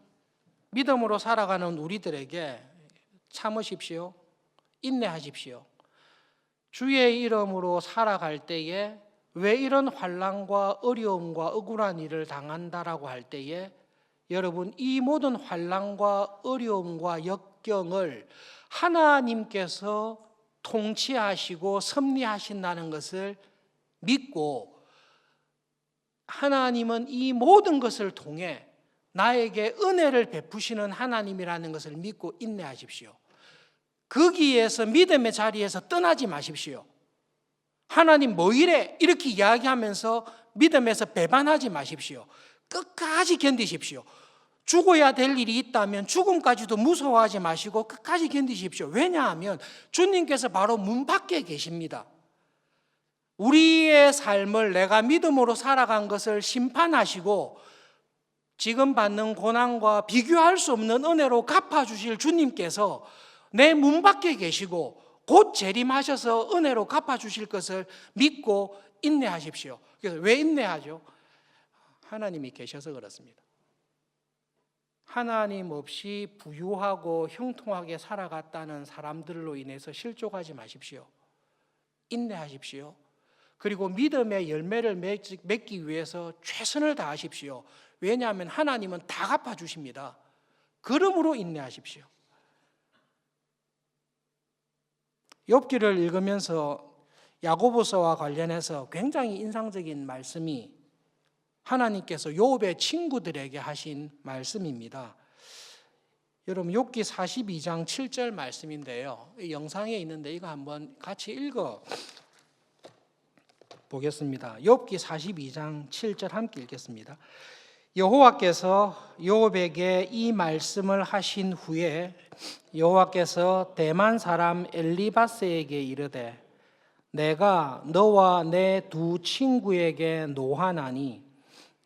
믿음으로 살아가는 우리들에게 참으십시오, 인내하십시오, 주의 이름으로 살아갈 때에 왜 이런 환난과 어려움과 억울한 일을 당한다라고 할 때에 여러분, 이 모든 환난과 어려움과 역경을 하나님께서 통치하시고 섭리하신다는 것을 믿고 하나님은 이 모든 것을 통해 나에게 은혜를 베푸시는 하나님이라는 것을 믿고 인내하십시오. 거기에서 믿음의 자리에서 떠나지 마십시오. 하나님 뭐 이래? 이렇게 이야기하면서 믿음에서 배반하지 마십시오. 끝까지 견디십시오. 죽어야 될 일이 있다면 죽음까지도 무서워하지 마시고 끝까지 견디십시오. 왜냐하면 주님께서 바로 문 밖에 계십니다. 우리의 삶을 내가 믿음으로 살아간 것을 심판하시고 지금 받는 고난과 비교할 수 없는 은혜로 갚아주실 주님께서 내 문 밖에 계시고 곧 재림하셔서 은혜로 갚아주실 것을 믿고 인내하십시오. 그래서 왜 인내하죠? 하나님이 계셔서 그렇습니다. 하나님 없이 부유하고 형통하게 살아갔다는 사람들로 인해서 실족하지 마십시오. 인내하십시오. 그리고 믿음의 열매를 맺기 위해서 최선을 다하십시오. 왜냐하면 하나님은 다 갚아주십니다. 그러므로 인내하십시오. 욥기를 읽으면서 야고보서와 관련해서 굉장히 인상적인 말씀이 하나님께서 욥의 친구들에게 하신 말씀입니다. 여러분, 욥기 42장 7절 말씀인데요, 영상에 있는데 이거 한번 같이 읽어 보겠습니다. 욥기 42장 7절 함께 읽겠습니다. 여호와께서 욥에게 이 말씀을 하신 후에 여호와께서 대만 사람 엘리바스에게 이르되 내가 너와 내 두 친구에게 노하나니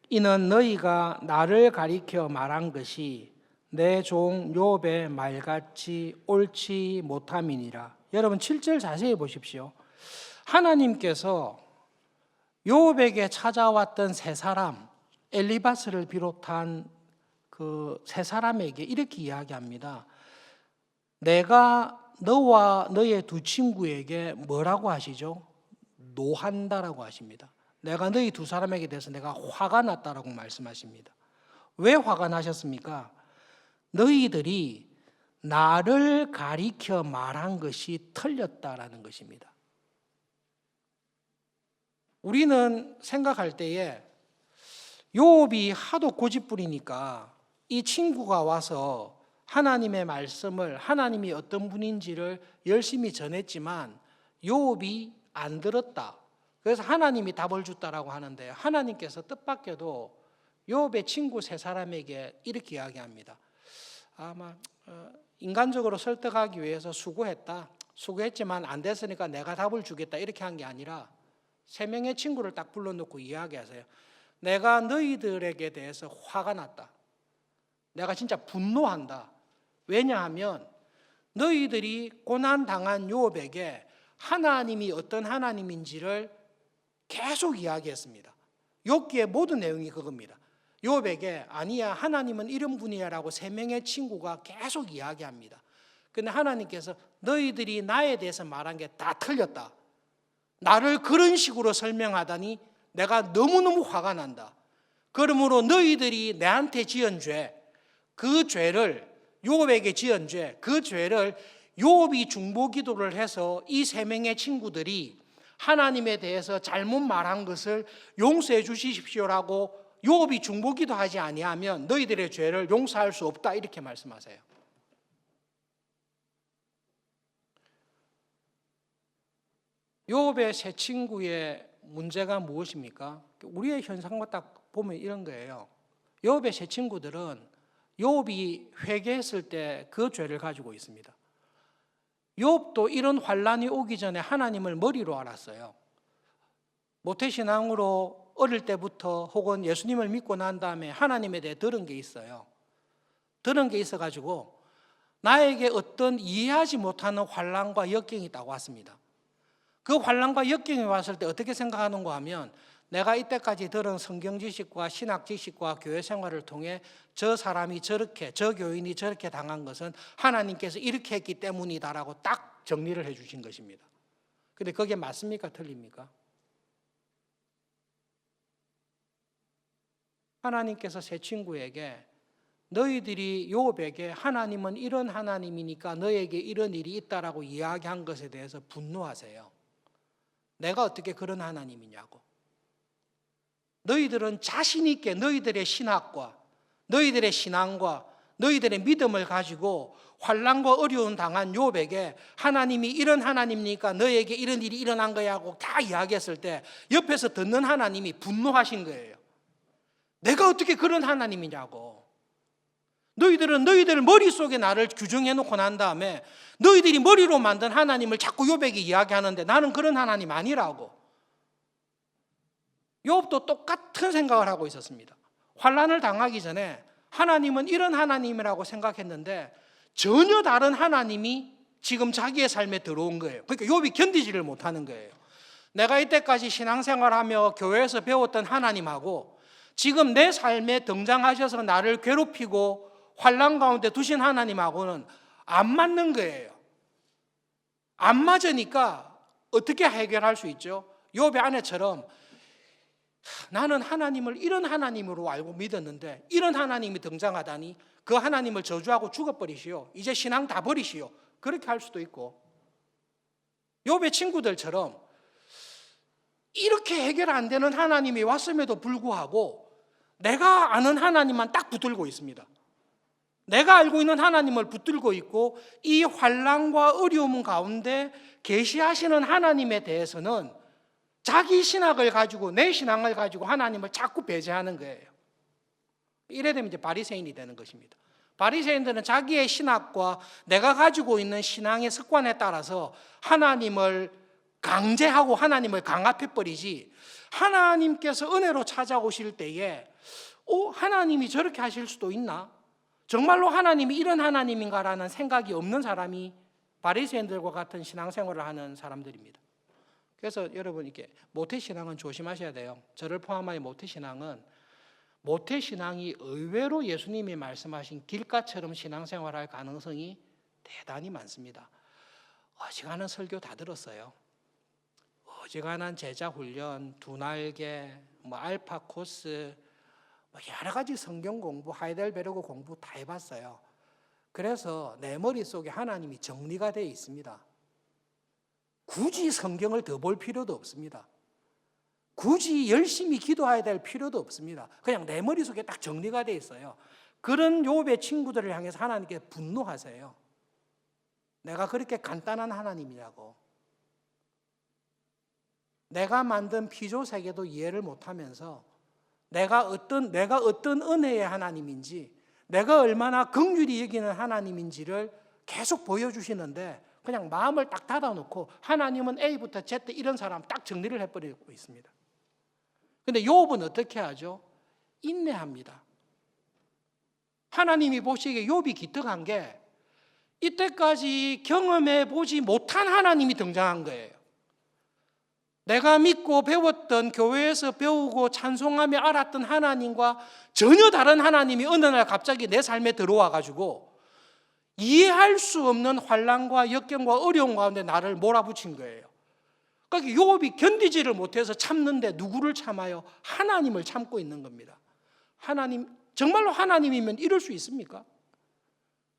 이는 너희가 나를 가리켜 말한 것이 내 종 욥의 말같이 옳지 못함이니라. 여러분 7절 자세히 보십시오. 하나님께서 욥에게 찾아왔던 세 사람, 엘리바스를 비롯한 그 세 사람에게 이렇게 이야기합니다. 내가 너와 너의 두 친구에게 뭐라고 하시죠? 노한다라고 하십니다. 내가 너희 두 사람에게 대해서 내가 화가 났다라고 말씀하십니다. 왜 화가 나셨습니까? 너희들이 나를 가리켜 말한 것이 틀렸다라는 것입니다. 우리는 생각할 때에 욥이 하도 고집부리니까 이 친구가 와서 하나님의 말씀을, 하나님이 어떤 분인지를 열심히 전했지만 욥이 안 들었다. 그래서 하나님이 답을 줬다라고 하는데 하나님께서 뜻밖에도 욥의 친구 세 사람에게 이렇게 이야기합니다. 아마 인간적으로 설득하기 위해서 수고했다. 수고했지만 안 됐으니까 내가 답을 주겠다. 이렇게 한 게 아니라 세 명의 친구를 딱 불러놓고 이야기하세요. 내가 너희들에게 대해서 화가 났다. 내가 진짜 분노한다. 왜냐하면 너희들이 고난당한 욥에게 하나님이 어떤 하나님인지를 계속 이야기했습니다. 욥기의 모든 내용이 그겁니다. 욥에게 아니야 하나님은 이런 분이야 라고 세 명의 친구가 계속 이야기합니다. 근데 하나님께서 너희들이 나에 대해서 말한 게 다 틀렸다. 나를 그런 식으로 설명하다니 내가 너무너무 화가 난다. 그러므로 너희들이 내한테 지은 죄, 그 죄를 욥에게 지은 죄, 그 죄를 욥이 중보기도를 해서 이 세 명의 친구들이 하나님에 대해서 잘못 말한 것을 용서해 주십시오라고 욥이 중보기도하지 아니하면 너희들의 죄를 용서할 수 없다 이렇게 말씀하세요. 욥의 세 친구의 문제가 무엇입니까? 우리의 현상과 딱 보면 이런 거예요. 욥의 세 친구들은 욥이 회개했을 때 그 죄를 가지고 있습니다. 욥도 이런 환란이 오기 전에 하나님을 머리로 알았어요. 모태신앙으로 어릴 때부터 혹은 예수님을 믿고 난 다음에 하나님에 대해 들은 게 있어요. 들은 게 있어가지고 나에게 어떤 이해하지 못하는 환란과 역경이 딱 왔습니다. 그 환란과 역경이 왔을 때 어떻게 생각하는가 하면 내가 이때까지 들은 성경 지식과 신학 지식과 교회 생활을 통해 저 사람이 저렇게, 저 교인이 저렇게 당한 것은 하나님께서 이렇게 했기 때문이다라고 딱 정리를 해 주신 것입니다. 근데 그게 맞습니까? 틀립니까? 하나님께서 세 친구에게 너희들이 욥에게 하나님은 이런 하나님이니까 너에게 이런 일이 있다라고 이야기한 것에 대해서 분노하세요. 내가 어떻게 그런 하나님이냐고. 너희들은 자신 있게 너희들의 신학과 너희들의 신앙과 너희들의 믿음을 가지고 환난과 어려움 당한 욥에게 하나님이 이런 하나님이니까 너에게 이런 일이 일어난 거야 하고 다 이야기했을 때 옆에서 듣는 하나님이 분노하신 거예요. 내가 어떻게 그런 하나님이냐고. 너희들은 너희들 머릿속에 나를 규정해 놓고 난 다음에 너희들이 머리로 만든 하나님을 자꾸 욥에게 이야기하는데 나는 그런 하나님 아니라고. 욥도 똑같은 생각을 하고 있었습니다. 환난을 당하기 전에 하나님은 이런 하나님이라고 생각했는데 전혀 다른 하나님이 지금 자기의 삶에 들어온 거예요. 그러니까 욥이 견디지를 못하는 거예요. 내가 이때까지 신앙생활하며 교회에서 배웠던 하나님하고 지금 내 삶에 등장하셔서 나를 괴롭히고 환난 가운데 두신 하나님하고는 안 맞는 거예요. 안 맞으니까 어떻게 해결할 수 있죠? 욥의 아내처럼 나는 하나님을 이런 하나님으로 알고 믿었는데 이런 하나님이 등장하다니 그 하나님을 저주하고 죽어버리시오. 이제 신앙 다 버리시오. 그렇게 할 수도 있고 욥의 친구들처럼 이렇게 해결 안 되는 하나님이 왔음에도 불구하고 내가 아는 하나님만 딱 붙들고 있습니다. 내가 알고 있는 하나님을 붙들고 있고 이 환난과 어려움 가운데 계시하시는 하나님에 대해서는 자기 신학을 가지고 내 신앙을 가지고 하나님을 자꾸 배제하는 거예요. 이래 되면 이제 바리새인이 되는 것입니다. 바리새인들은 자기의 신학과 내가 가지고 있는 신앙의 습관에 따라서 하나님을 강제하고 하나님을 강압해버리지 하나님께서 은혜로 찾아오실 때에 하나님이 저렇게 하실 수도 있나? 정말로 하나님이 이런 하나님인가라는 생각이 없는 사람이 바리새인들과 같은 신앙생활을 하는 사람들입니다. 그래서 여러분 이렇게 모태신앙은 조심하셔야 돼요. 저를 포함하여 모태신앙이 의외로 예수님이 말씀하신 길가처럼 신앙생활할 가능성이 대단히 많습니다. 어지간한 설교 다 들었어요. 어지간한 제자훈련, 두날개, 알파 코스, 여러 가지 성경 공부, 하이델베르그 공부 다 해봤어요. 그래서 내 머릿속에 하나님이 정리가 되어 있습니다. 굳이 성경을 더 볼 필요도 없습니다. 굳이 열심히 기도해야 될 필요도 없습니다. 그냥 내 머릿속에 딱 정리가 되어 있어요. 그런 욥의 친구들을 향해서 하나님께 분노하세요. 내가 그렇게 간단한 하나님이냐고. 내가 만든 피조 세계도 이해를 못하면서 내가 어떤 은혜의 하나님인지 내가 얼마나 긍휼히 여기는 하나님인지를 계속 보여주시는데 그냥 마음을 딱 닫아놓고 하나님은 A부터 Z 이런 사람 딱 정리를 해버리고 있습니다. 근데 욥은 어떻게 하죠? 인내합니다. 하나님이 보시기에 욥이 기특한 게 이때까지 경험해 보지 못한 하나님이 등장한 거예요. 내가 믿고 배웠던 교회에서 배우고 찬송하며 알았던 하나님과 전혀 다른 하나님이 어느 날 갑자기 내 삶에 들어와 가지고 이해할 수 없는 환난과 역경과 어려움 가운데 나를 몰아붙인 거예요. 그러니까 욥이 견디지를 못해서 참는데 누구를 참아요? 하나님을 참고 있는 겁니다. 하나님, 정말로 하나님이면 이럴 수 있습니까?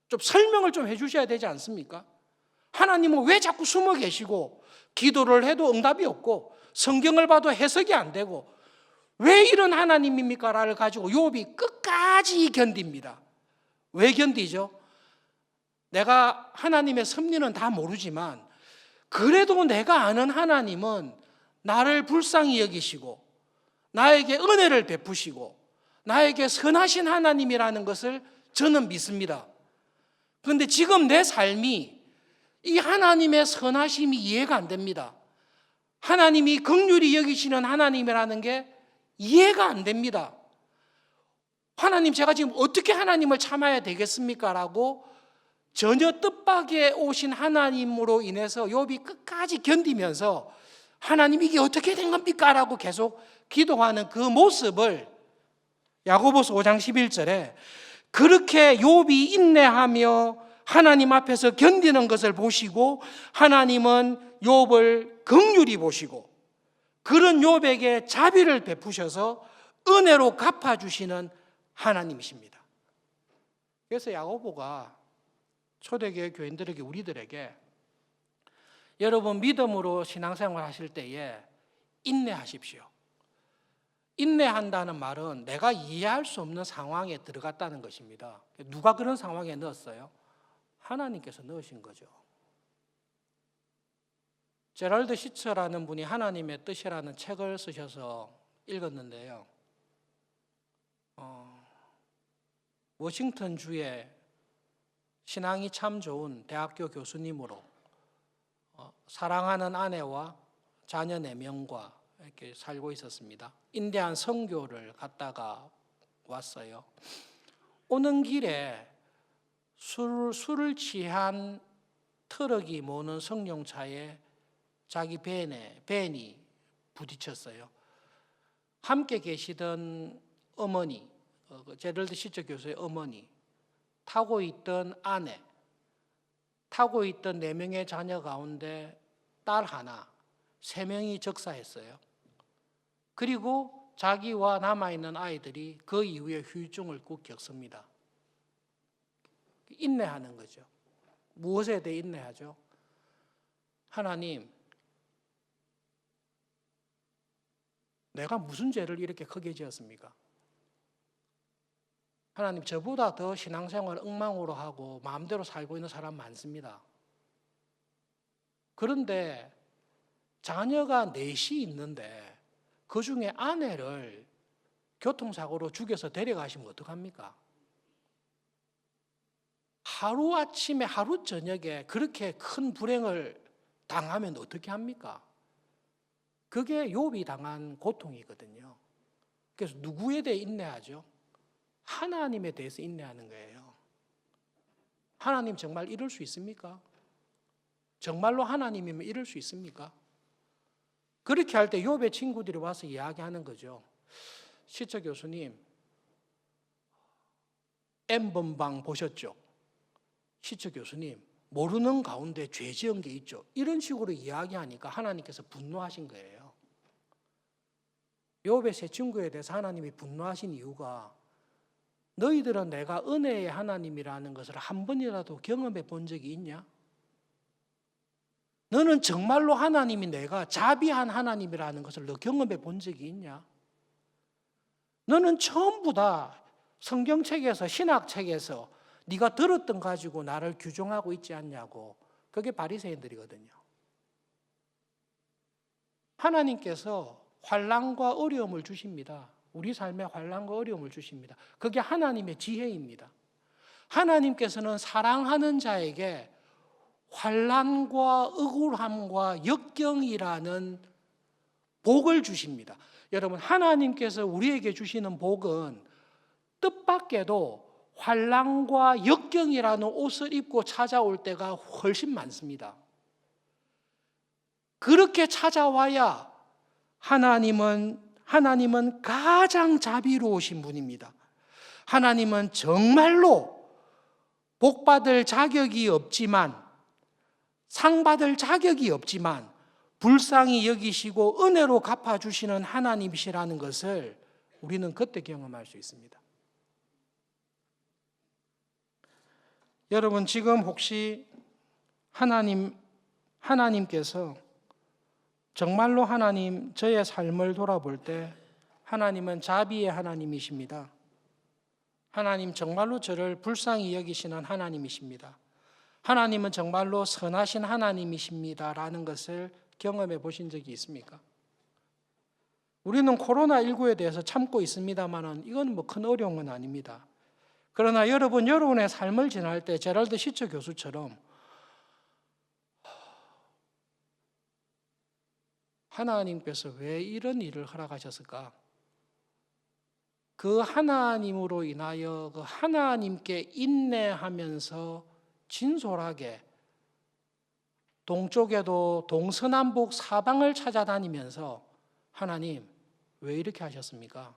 좀 설명을 좀 해주셔야 되지 않습니까? 하나님은 왜 자꾸 숨어 계시고 기도를 해도 응답이 없고 성경을 봐도 해석이 안 되고 왜 이런 하나님입니까를 가지고 욥이 끝까지 견딥니다. 왜 견디죠? 내가 하나님의 섭리는 다 모르지만 그래도 내가 아는 하나님은 나를 불쌍히 여기시고 나에게 은혜를 베푸시고 나에게 선하신 하나님이라는 것을 저는 믿습니다. 그런데 지금 내 삶이 이 하나님의 선하심이 이해가 안 됩니다. 하나님이 긍휼히 여기시는 하나님이라는 게 이해가 안 됩니다. 하나님, 제가 지금 어떻게 하나님을 참아야 되겠습니까? 라고 전혀 뜻밖에 오신 하나님으로 인해서 욥이 끝까지 견디면서 하나님 이게 어떻게 된 겁니까? 라고 계속 기도하는 그 모습을 야고보서 5장 11절에 그렇게 욥이 인내하며 하나님 앞에서 견디는 것을 보시고 하나님은 욥을 긍휼히 보시고 그런 욥에게 자비를 베푸셔서 은혜로 갚아주시는 하나님이십니다. 그래서 야고보가 초대교회 교인들에게 우리들에게 여러분 믿음으로 신앙생활 하실 때에 인내하십시오. 인내한다는 말은 내가 이해할 수 없는 상황에 들어갔다는 것입니다. 누가 그런 상황에 넣었어요? 하나님께서 넣으신 거죠. 제랄드 시처라는 분이 하나님의 뜻이라는 책을 쓰셔서 읽었는데요. 워싱턴 주에 신앙이 참 좋은 대학교 교수님으로 사랑하는 아내와 자녀 4명과 이렇게 살고 있었습니다. 인디안 선교를 갔다가 왔어요. 오는 길에 술을 취한 트럭이 모는 승용차에 자기 벤이 부딪혔어요. 함께 계시던 어머니, 제럴드 시처 교수의 어머니, 타고 있던 아내, 타고 있던 4명의 자녀 가운데 딸 하나, 3명이 적사했어요. 그리고 자기와 남아있는 아이들이 그 이후에 후유증을 꼭 겪습니다. 인내하는 거죠. 무엇에 대해 인내하죠? 하나님, 내가 무슨 죄를 이렇게 크게 지었습니까? 하나님, 저보다 더 신앙생활 엉망으로 하고 마음대로 살고 있는 사람 많습니다. 그런데 자녀가 4이 있는데 그 중에 아내를 교통사고로 죽여서 데려가시면 어떡합니까? 하루아침에 하루 저녁에 그렇게 큰 불행을 당하면 어떻게 합니까? 그게 욥이 당한 고통이거든요. 그래서 누구에 대해 인내하죠? 하나님에 대해서 인내하는 거예요. 하나님 정말 이럴 수 있습니까? 정말로 하나님이면 이럴 수 있습니까? 그렇게 할 때 욥의 친구들이 와서 이야기하는 거죠. 시처 교수님, N번방 보셨죠? 시처 교수님, 모르는 가운데 죄 지은 게 있죠. 이런 식으로 이야기하니까 하나님께서 분노하신 거예요. 욥의 세 친구에 대해서 하나님이 분노하신 이유가 너희들은 내가 은혜의 하나님이라는 것을 한 번이라도 경험해 본 적이 있냐? 너는 정말로 하나님이 내가 자비한 하나님이라는 것을 너 경험해 본 적이 있냐? 너는 전부 다 성경책에서 신학책에서 네가 들었던 가지고 나를 규정하고 있지 않냐고. 그게 바리새인들이거든요. 하나님께서 환난과 어려움을 주십니다. 우리 삶에 환난과 어려움을 주십니다. 그게 하나님의 지혜입니다. 하나님께서는 사랑하는 자에게 환난과 억울함과 역경이라는 복을 주십니다. 여러분, 하나님께서 우리에게 주시는 복은 뜻밖에도 환난과 역경이라는 옷을 입고 찾아올 때가 훨씬 많습니다. 그렇게 찾아와야 하나님은 가장 자비로우신 분입니다. 하나님은 정말로 복받을 자격이 없지만, 상받을 자격이 없지만 불쌍히 여기시고 은혜로 갚아주시는 하나님이시라는 것을 우리는 그때 경험할 수 있습니다. 여러분, 지금 혹시 하나님께서 정말로 저의 삶을 돌아볼 때 하나님은 자비의 하나님이십니다. 하나님 정말로 저를 불쌍히 여기시는 하나님이십니다. 하나님은 정말로 선하신 하나님이십니다라는 것을 경험해 보신 적이 있습니까? 우리는 코로나19에 대해서 참고 있습니다만 이건 큰 어려운 건 아닙니다. 그러나 여러분의 삶을 지날 때 제랄드 시처 교수처럼 하나님께서 왜 이런 일을 허락하셨을까? 그 하나님으로 인하여 그 하나님께 인내하면서 진솔하게 동쪽에도 동서남북 사방을 찾아다니면서 하나님 왜 이렇게 하셨습니까?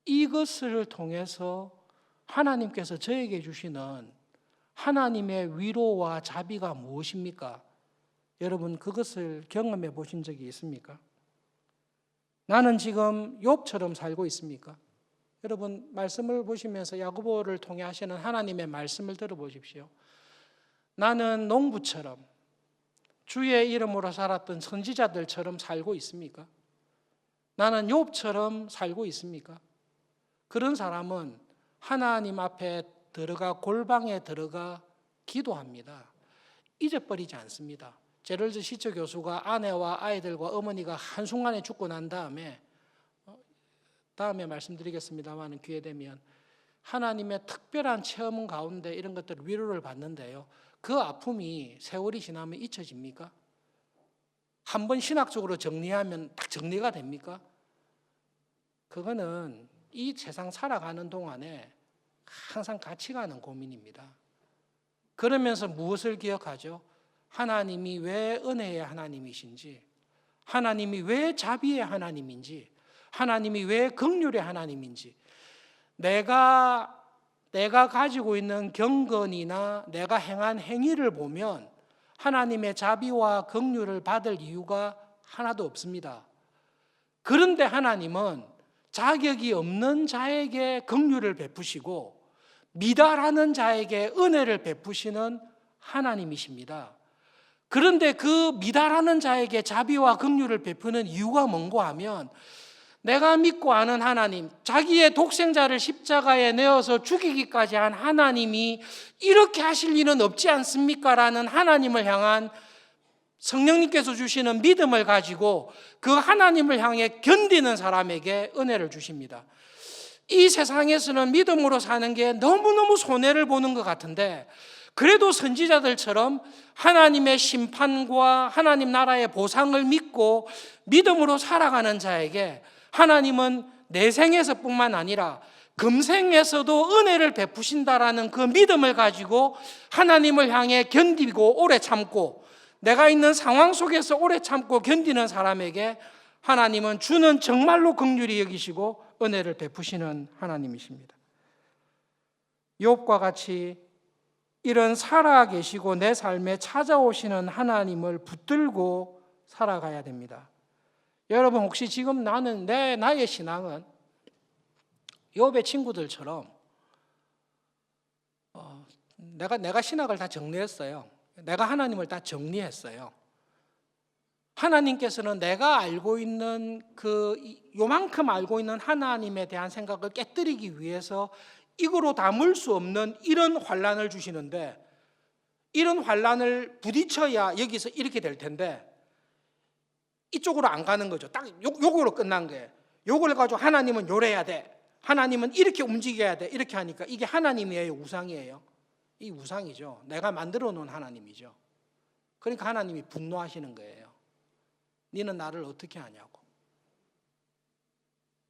이것을 통해서 하나님께서 저에게 주시는 하나님의 위로와 자비가 무엇입니까? 여러분, 그것을 경험해 보신 적이 있습니까? 나는 지금 욥처럼 살고 있습니까? 여러분, 말씀을 보시면서 야고보를 통해 하시는 하나님의 말씀을 들어보십시오. 나는 농부처럼 주의 이름으로 살았던 선지자들처럼 살고 있습니까? 나는 욥처럼 살고 있습니까? 그런 사람은 하나님 앞에 들어가 골방에 들어가 기도합니다. 잊어버리지 않습니다. 제럴드 시처 교수가 아내와 아이들과 어머니가 한순간에 죽고 난 다음에 말씀드리겠습니다만 기회 되면 하나님의 특별한 체험 가운데 이런 것들 위로를 받는데요. 그 아픔이 세월이 지나면 잊혀집니까? 한번 신학적으로 정리하면 딱 정리가 됩니까? 그거는 이 세상 살아가는 동안에 항상 같이 가는 고민입니다. 그러면서 무엇을 기억하죠? 하나님이 왜 은혜의 하나님이신지, 하나님이 왜 자비의 하나님인지, 하나님이 왜 긍휼의 하나님인지, 내가 가지고 있는 경건이나 내가 행한 행위를 보면 하나님의 자비와 긍휼을 받을 이유가 하나도 없습니다. 그런데 하나님은 자격이 없는 자에게 긍휼을 베푸시고 미달하는 자에게 은혜를 베푸시는 하나님이십니다. 그런데 그 미달하는 자에게 자비와 긍휼을 베푸는 이유가 뭔고 하면 내가 믿고 아는 하나님, 자기의 독생자를 십자가에 내어서 죽이기까지 한 하나님이 이렇게 하실 일은 없지 않습니까? 라는 하나님을 향한 성령님께서 주시는 믿음을 가지고 그 하나님을 향해 견디는 사람에게 은혜를 주십니다. 이 세상에서는 믿음으로 사는 게 너무너무 손해를 보는 것 같은데 그래도 선지자들처럼 하나님의 심판과 하나님 나라의 보상을 믿고 믿음으로 살아가는 자에게 하나님은 내생에서뿐만 아니라 금생에서도 은혜를 베푸신다라는 그 믿음을 가지고 하나님을 향해 견디고 오래 참고 내가 있는 상황 속에서 오래 참고 견디는 사람에게 하나님은 주는 정말로 긍휼히 여기시고 은혜를 베푸시는 하나님이십니다. 욥과 같이 이런 살아계시고 내 삶에 찾아오시는 하나님을 붙들고 살아가야 됩니다. 여러분, 혹시 지금 나의 신앙은 욥의 친구들처럼 내가 신학을 다 정리했어요. 내가 하나님을 다 정리했어요. 하나님께서는 내가 알고 있는 요만큼 알고 있는 하나님에 대한 생각을 깨뜨리기 위해서 이거로 담을 수 없는 이런 환난을 주시는데 이런 환난을 부딪혀야 여기서 이렇게 될 텐데 이쪽으로 안 가는 거죠. 딱 요거로 끝난 거예요. 요걸 가지고 하나님은 요래야 돼. 하나님은 이렇게 움직여야 돼. 이렇게 하니까 이게 하나님이에요, 우상이에요? 이 우상이죠. 내가 만들어 놓은 하나님이죠. 그러니까 하나님이 분노하시는 거예요. 너는 나를 어떻게 하냐고.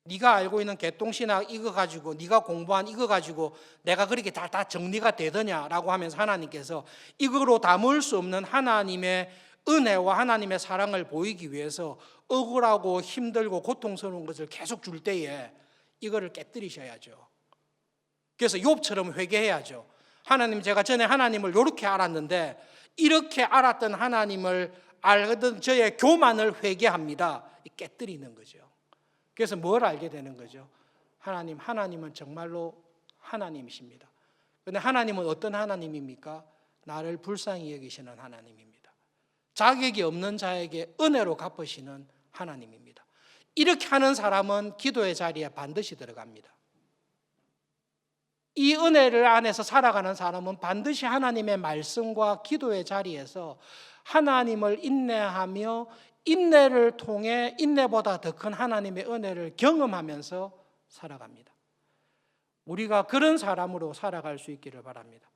네가 알고 있는 개똥신학 이거 가지고, 네가 공부한 이거 가지고 내가 그렇게 다 정리가 되더냐라고 하면서 하나님께서 이거로 담을 수 없는 하나님의 은혜와 하나님의 사랑을 보이기 위해서 억울하고 힘들고 고통스러운 것을 계속 줄 때에 이거를 깨뜨리셔야죠. 그래서 욥처럼 회개해야죠. 하나님, 제가 전에 하나님을 이렇게 알았는데 이렇게 알았던 하나님을 알던 저의 교만을 회개합니다. 깨뜨리는 거죠. 그래서 뭘 알게 되는 거죠? 하나님은 정말로 하나님이십니다. 그런데 하나님은 어떤 하나님입니까? 나를 불쌍히 여기시는 하나님입니다. 자격이 없는 자에게 은혜로 갚으시는 하나님입니다. 이렇게 하는 사람은 기도의 자리에 반드시 들어갑니다. 이 은혜를 안에서 살아가는 사람은 반드시 하나님의 말씀과 기도의 자리에서 하나님을 인내하며 인내를 통해 인내보다 더 큰 하나님의 은혜를 경험하면서 살아갑니다. 우리가 그런 사람으로 살아갈 수 있기를 바랍니다.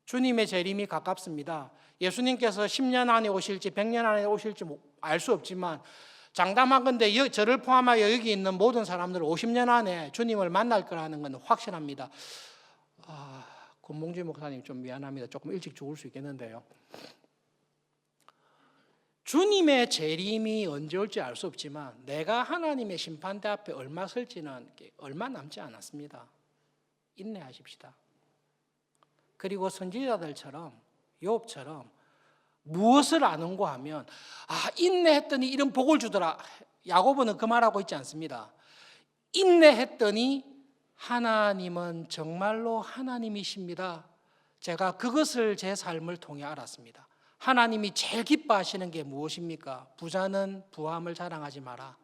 주님의 재림이 가깝습니다. 예수님께서 10년 안에 오실지 100년 안에 오실지 알 수 없지만 장담하건대 저를 포함하여 여기 있는 모든 사람들은 50년 안에 주님을 만날 거라는 건 확실합니다. 권봉주 목사님 좀 미안합니다. 조금 일찍 죽을 수 있겠는데요. 주님의 재림이 언제 올지 알 수 없지만 내가 하나님의 심판대 앞에 얼마 설지는 얼마 남지 않았습니다. 인내하십시다. 그리고 선지자들처럼 욥처럼 무엇을 아는고 하면 인내했더니 이런 복을 주더라. 야고보는 그 말하고 있지 않습니다. 인내했더니 하나님은 정말로 하나님이십니다. 제가 그것을 제 삶을 통해 알았습니다. 하나님이 제일 기뻐하시는 게 무엇입니까? 부자는 부함을 자랑하지 마라.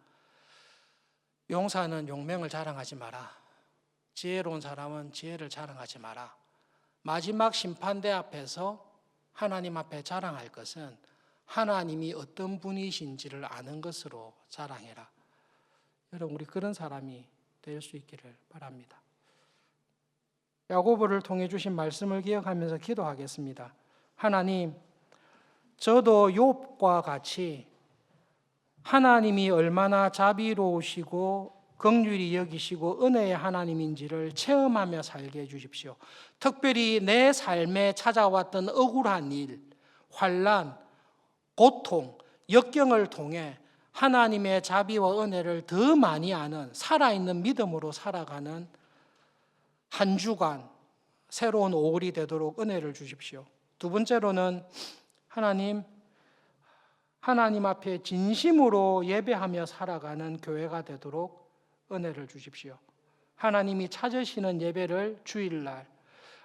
용사는 용맹을 자랑하지 마라. 지혜로운 사람은 지혜를 자랑하지 마라. 마지막 심판대 앞에서 하나님 앞에 자랑할 것은 하나님이 어떤 분이신지를 아는 것으로 자랑해라. 여러분, 우리 그런 사람이 될 수 있기를 바랍니다. 야고보를 통해 주신 말씀을 기억하면서 기도하겠습니다. 하나님, 저도 욥과 같이 하나님이 얼마나 자비로우시고 긍휼히 여기시고 은혜의 하나님인지를 체험하며 살게 해주십시오. 특별히 내 삶에 찾아왔던 억울한 일, 환난, 고통, 역경을 통해 하나님의 자비와 은혜를 더 많이 아는 살아있는 믿음으로 살아가는 한 주간 새로운 5월이 되도록 은혜를 주십시오. 두 번째로는 하나님 앞에 진심으로 예배하며 살아가는 교회가 되도록 은혜를 주십시오. 하나님이 찾으시는 예배를 주일날,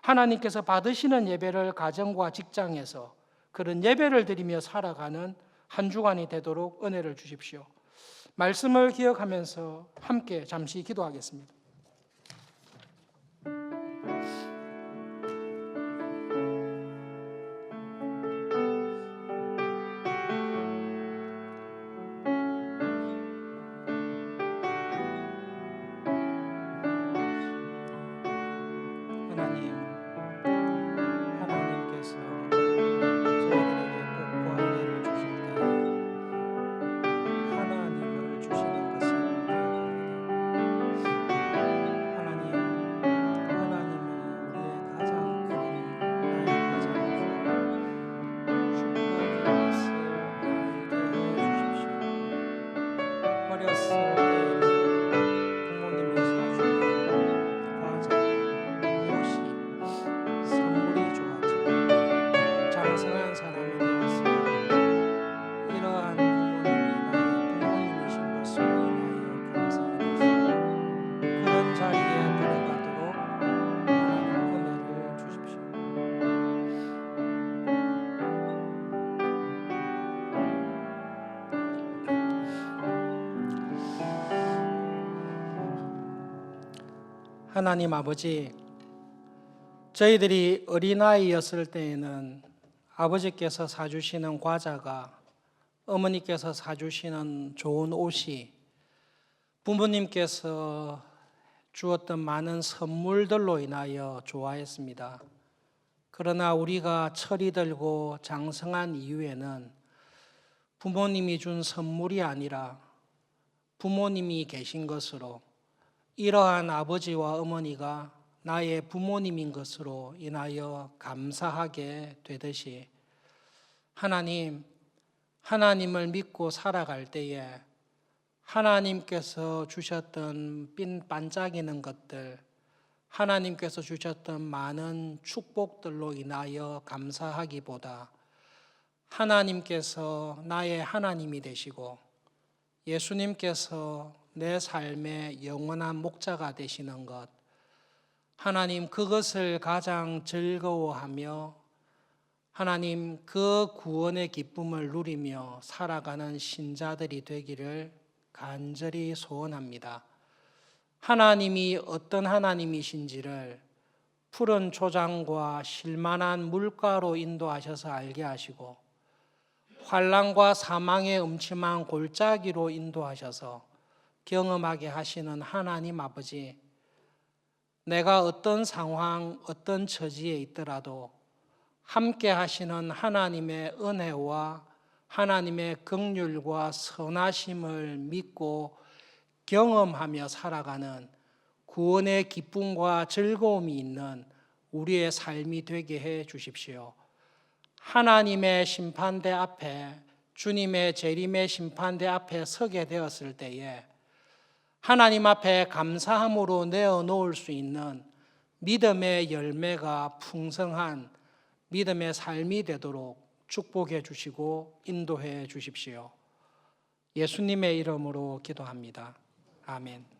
하나님께서 받으시는 예배를 가정과 직장에서 그런 예배를 드리며 살아가는 한 주간이 되도록 은혜를 주십시오. 말씀을 기억하면서 함께 잠시 기도하겠습니다. 하나님 아버지, 저희들이 어린아이였을 때에는 아버지께서 사주시는 과자가, 어머니께서 사주시는 좋은 옷이, 부모님께서 주었던 많은 선물들로 인하여 좋아했습니다. 그러나 우리가 철이 들고 장성한 이후에는 부모님이 준 선물이 아니라 부모님이 계신 것으로, 이러한 아버지와 어머니가 나의 부모님인 것으로 인하여 감사하게 되듯이 하나님을 믿고 살아갈 때에 하나님께서 주셨던 반짝이는 것들, 하나님께서 주셨던 많은 축복들로 인하여 감사하기보다 하나님께서 나의 하나님이 되시고 예수님께서 내 삶의 영원한 목자가 되시는 것, 하나님 그것을 가장 즐거워하며 하나님 그 구원의 기쁨을 누리며 살아가는 신자들이 되기를 간절히 소원합니다. 하나님이 어떤 하나님이신지를 푸른 초장과 실만한 물가로 인도하셔서 알게 하시고 환난과 사망의 음침한 골짜기로 인도하셔서 경험하게 하시는 하나님 아버지, 내가 어떤 상황, 어떤 처지에 있더라도 함께 하시는 하나님의 은혜와 하나님의 긍휼과 선하심을 믿고 경험하며 살아가는 구원의 기쁨과 즐거움이 있는 우리의 삶이 되게 해 주십시오. 하나님의 심판대 앞에, 주님의 재림의 심판대 앞에 서게 되었을 때에 하나님 앞에 감사함으로 내어놓을 수 있는 믿음의 열매가 풍성한 믿음의 삶이 되도록 축복해 주시고 인도해 주십시오. 예수님의 이름으로 기도합니다. 아멘.